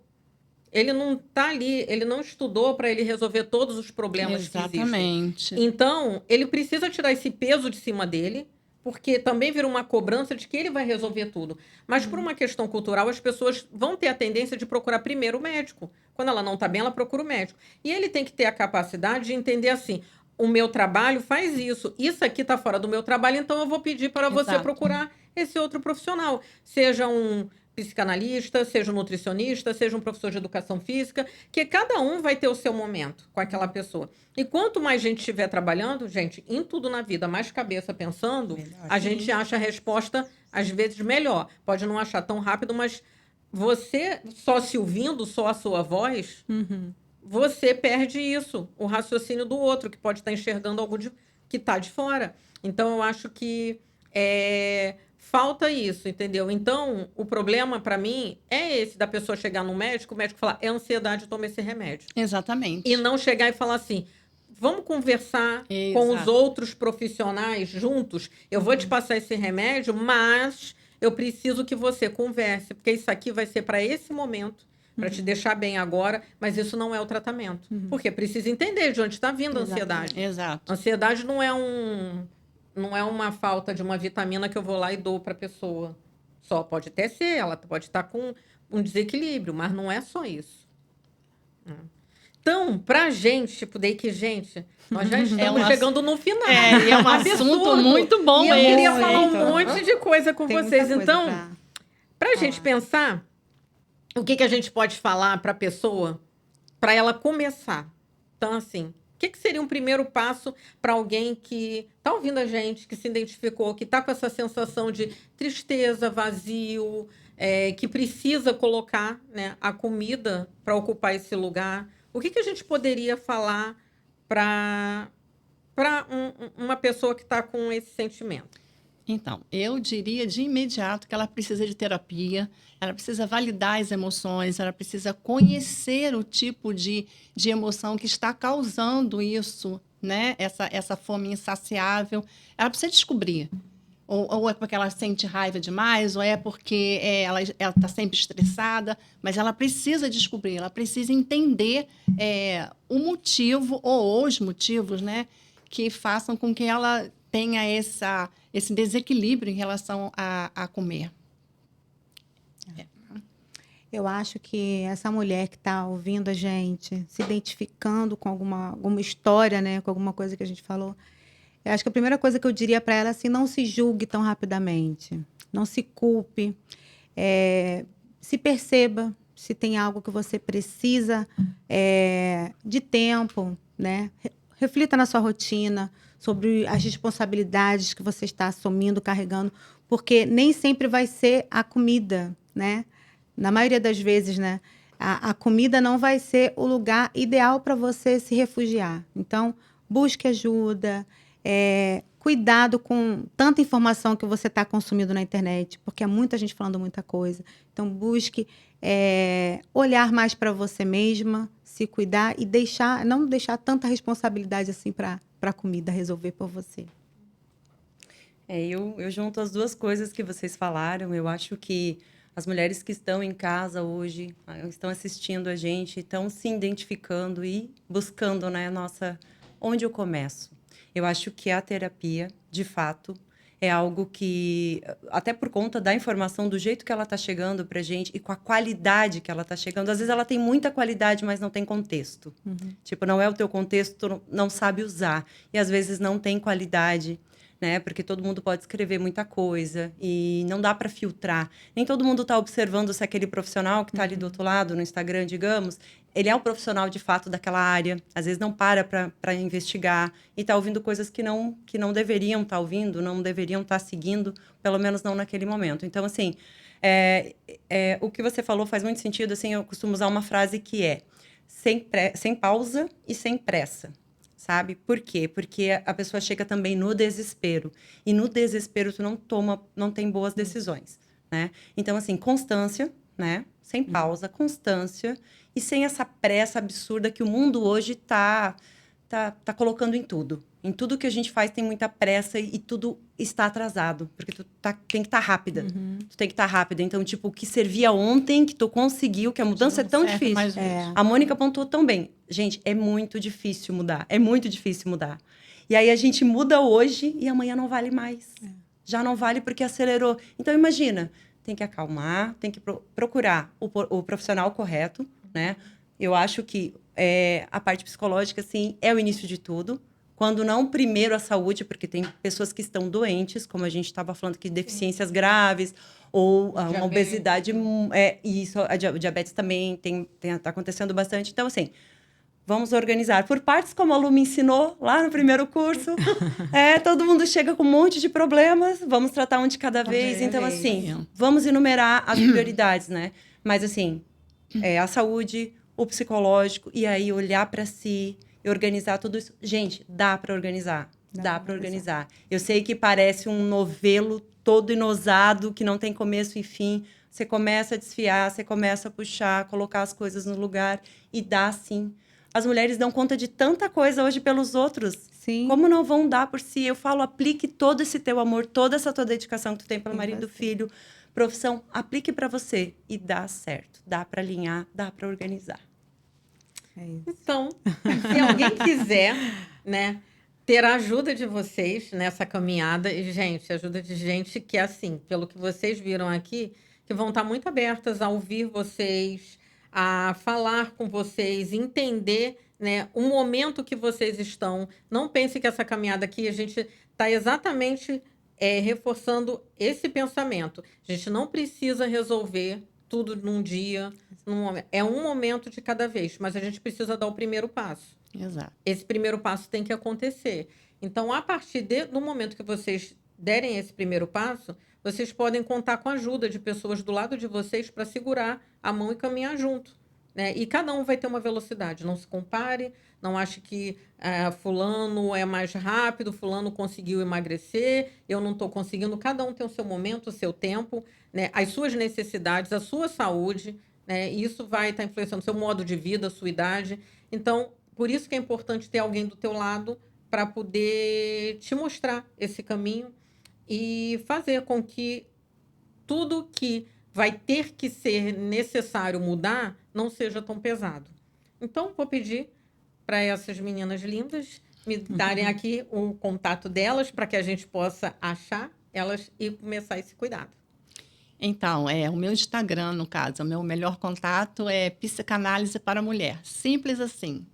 Ele não está ali, ele não estudou para ele resolver todos os problemas que existem. Exatamente. Então, ele precisa tirar esse peso de cima dele, porque também vira uma cobrança de que ele vai resolver tudo. Mas por uma questão cultural, as pessoas vão ter a tendência de procurar primeiro o médico. Quando ela não está bem, ela procura o médico. E ele tem que ter a capacidade de entender assim, o meu trabalho faz isso, isso aqui está fora do meu trabalho, então eu vou pedir para você procurar esse outro profissional. Seja um psicanalista, seja um nutricionista, seja um professor de educação física, que cada um vai ter o seu momento com aquela pessoa. E quanto mais gente estiver trabalhando, gente, em tudo na vida, mais cabeça pensando, a gente acha a resposta, às vezes, melhor. Pode não achar tão rápido, mas você só se ouvindo, só a sua voz, você perde isso, o raciocínio do outro, que pode estar enxergando algo que está de fora. Então, eu acho que falta isso, entendeu? Então, o problema para mim é esse, da pessoa chegar no médico, o médico falar, é ansiedade, toma esse remédio. Exatamente. E não chegar e falar assim, vamos conversar com os outros profissionais juntos, eu vou te passar esse remédio, mas eu preciso que você converse, porque isso aqui vai ser para esse momento, para te deixar bem agora, mas isso não é o tratamento. Porque precisa entender de onde está vindo a ansiedade. Exato. Ansiedade não é não é uma falta de uma vitamina que eu vou lá e dou para a pessoa. Só pode até ser, ela pode estar com um desequilíbrio, mas não é só isso. Então, pra gente, tipo, daí que, gente, nós já estamos chegando no final. E é um assunto muito bom. E eu queria falar Muito. um monte de coisa com Tem vocês. muita coisa Então, pra gente pensar, o que a gente pode falar pra pessoa, pra ela começar. Então, assim, o que seria um primeiro passo para alguém que tá ouvindo a gente, que se identificou, que tá com essa sensação de tristeza, vazio, que precisa colocar, né, a comida para ocupar esse lugar? O que a gente poderia falar para uma pessoa que está com esse sentimento? Então, eu diria de imediato que ela precisa de terapia, ela precisa validar as emoções, ela precisa conhecer o tipo de emoção que está causando isso, né? Essa fome insaciável. Ela precisa descobrir. Ou é porque ela sente raiva demais, ou é porque ela está sempre estressada, mas ela precisa descobrir, ela precisa entender o motivo ou os motivos, né, que façam com que ela tenha esse desequilíbrio em relação a comer. Eu acho que essa mulher que está ouvindo a gente, se identificando com alguma história, né, com alguma coisa que a gente falou, eu acho que a primeira coisa que eu diria para ela é assim, não se julgue tão rapidamente, não se culpe, se perceba se tem algo que você precisa de tempo, né? Reflita na sua rotina sobre as responsabilidades que você está assumindo, carregando, porque nem sempre vai ser a comida, né? Na maioria das vezes, né? A comida não vai ser o lugar ideal para você se refugiar. Então, busque ajuda, cuidado com tanta informação que você está consumindo na internet, porque é muita gente falando muita coisa. Então, busque olhar mais para você mesma, se cuidar e não deixar tanta responsabilidade assim para a comida resolver por você. Eu junto as duas coisas que vocês falaram. Eu acho que as mulheres que estão em casa hoje, estão assistindo a gente, estão se identificando e buscando, né, onde eu começo. Eu acho que a terapia, de fato, é algo que, até por conta da informação, do jeito que ela está chegando para a gente e com a qualidade que ela está chegando, às vezes ela tem muita qualidade, mas não tem contexto. Tipo, não é o teu contexto, tu não sabe usar. E às vezes não tem qualidade, né? Porque todo mundo pode escrever muita coisa e não dá para filtrar. Nem todo mundo está observando se aquele profissional que está ali do outro lado, no Instagram, digamos, ele é um profissional de fato daquela área. Às vezes não para investigar e está ouvindo coisas que não deveriam estar ouvindo, não deveriam estar seguindo, pelo menos não naquele momento. Então, assim, o que você falou faz muito sentido. Assim, eu costumo usar uma frase que é sem pausa e sem pressa. Sabe? Por quê? Porque a pessoa chega também no desespero. E no desespero, tu não tem boas decisões, né? Então, assim, constância, né? Sem pausa, constância. E sem essa pressa absurda que o mundo hoje tá colocando em tudo. Em tudo que a gente faz tem muita pressa e tudo está atrasado. Porque tem que estar rápida. Tu tem que estar rápida. Então, tipo, o que servia ontem, que tu conseguiu, que a mudança é tão difícil. A Mônica pontuou tão bem. Gente, é muito difícil mudar. É muito difícil mudar. E aí a gente muda hoje e amanhã não vale mais. Já não vale porque acelerou. Então, imagina, tem que acalmar, tem que procurar o profissional correto, né? Eu acho que a parte psicológica, assim, é o início de tudo. Quando não, primeiro a saúde, porque tem pessoas que estão doentes, como a gente estava falando aqui, deficiências graves, ou uma obesidade, e isso, o diabetes também está acontecendo bastante. Então, assim, vamos organizar por partes, como a Lu me ensinou lá no primeiro curso. Todo mundo chega com um monte de problemas, vamos tratar um de cada vez. Então, assim, vamos enumerar as prioridades, né? Mas, assim, a saúde, o psicológico, e aí olhar para si e organizar tudo isso. Gente, dá para organizar. Dá para organizar. Eu sei que parece um novelo todo inosado, que não tem começo e fim. Você começa a desfiar, você começa a puxar, colocar as coisas no lugar, e dá sim. As mulheres dão conta de tanta coisa hoje pelos outros. Sim. Como não vão dar por si? Eu falo, aplique todo esse teu amor, toda essa tua dedicação que tu tem pelo marido, filho, profissão, aplique para você e dá certo. Dá para alinhar, dá para organizar. É isso. Então, se alguém quiser, né, ter a ajuda de vocês nessa caminhada. E, gente, ajuda de gente que, assim, pelo que vocês viram aqui, que vão estar muito abertas a ouvir vocês, a falar com vocês, entender, né, o momento que vocês estão. Não pense que essa caminhada aqui, a gente está exatamente reforçando esse pensamento. A gente não precisa resolver tudo num dia, num momento. É um momento de cada vez, mas a gente precisa dar o primeiro passo. Exato. Esse primeiro passo tem que acontecer. Então, a partir do momento que vocês derem esse primeiro passo, vocês podem contar com a ajuda de pessoas do lado de vocês para segurar a mão e caminhar junto, né? E cada um vai ter uma velocidade. Não se compare, não ache que fulano é mais rápido, fulano conseguiu emagrecer, eu não estou conseguindo. Cada um tem o seu momento, o seu tempo, né? As suas necessidades, a sua saúde, né? E isso vai estar influenciando o seu modo de vida, a sua idade. Então, por isso que é importante ter alguém do teu lado para poder te mostrar esse caminho e fazer com que tudo que vai ter que ser necessário mudar não seja tão pesado. Então, vou pedir para essas meninas lindas me darem aqui o contato delas para que a gente possa achar elas e começar esse cuidado. Então, o meu Instagram, no caso, o meu melhor contato é Psicanálise para Mulher. Simples assim,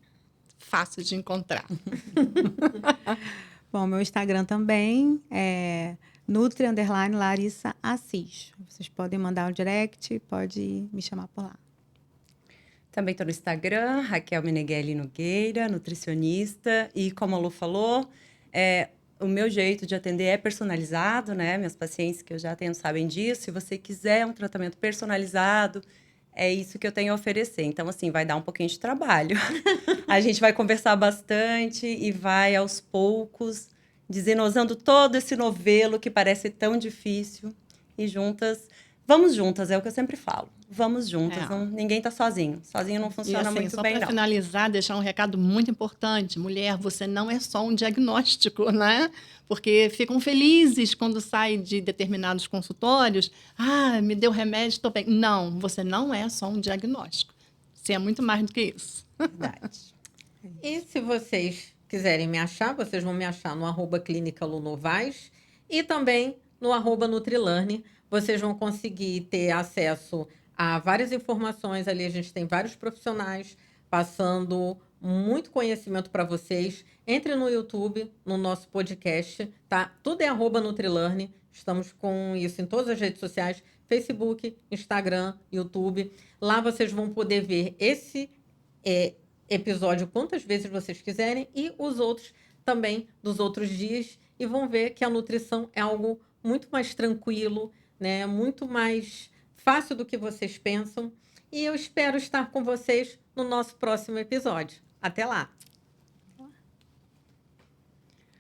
fácil de encontrar. Bom, meu Instagram também é Nutri_Larissa Assis. Vocês podem mandar um direct, pode me chamar por lá. Também estou no Instagram, Raquel Meneghelli Nogueira, nutricionista. E como a Lu falou, o meu jeito de atender é personalizado, né? Minhas pacientes que eu já atendo sabem disso. Se você quiser um tratamento personalizado, é isso que eu tenho a oferecer. Então, assim, vai dar um pouquinho de trabalho. A gente vai conversar bastante e vai, aos poucos, desenosando todo esse novelo que parece tão difícil. E juntas, vamos juntas, é o que eu sempre falo. Vamos juntas, ninguém está sozinho. Sozinho não funciona assim, muito só bem, para não. finalizar, deixar um recado muito importante. Mulher, você não é só um diagnóstico, né? Porque ficam felizes quando saem de determinados consultórios. Ah, me deu remédio, estou bem. Não, você não é só um diagnóstico. Você é muito mais do que isso. Verdade. E se vocês quiserem me achar, vocês vão me achar no @Clínica Lu Novaes e também no @Nutrilearn. Vocês vão conseguir ter acesso a várias informações ali. A gente tem vários profissionais passando muito conhecimento para vocês. Entre no YouTube, no nosso podcast, tá? Tudo é @Nutrilearn. Estamos com isso em todas as redes sociais, Facebook, Instagram, YouTube. Lá vocês vão poder ver esse episódio quantas vezes vocês quiserem e os outros também dos outros dias, e vão ver que a nutrição é algo muito mais tranquilo, né? Muito mais fácil do que vocês pensam. E eu espero estar com vocês no nosso próximo episódio. Até lá!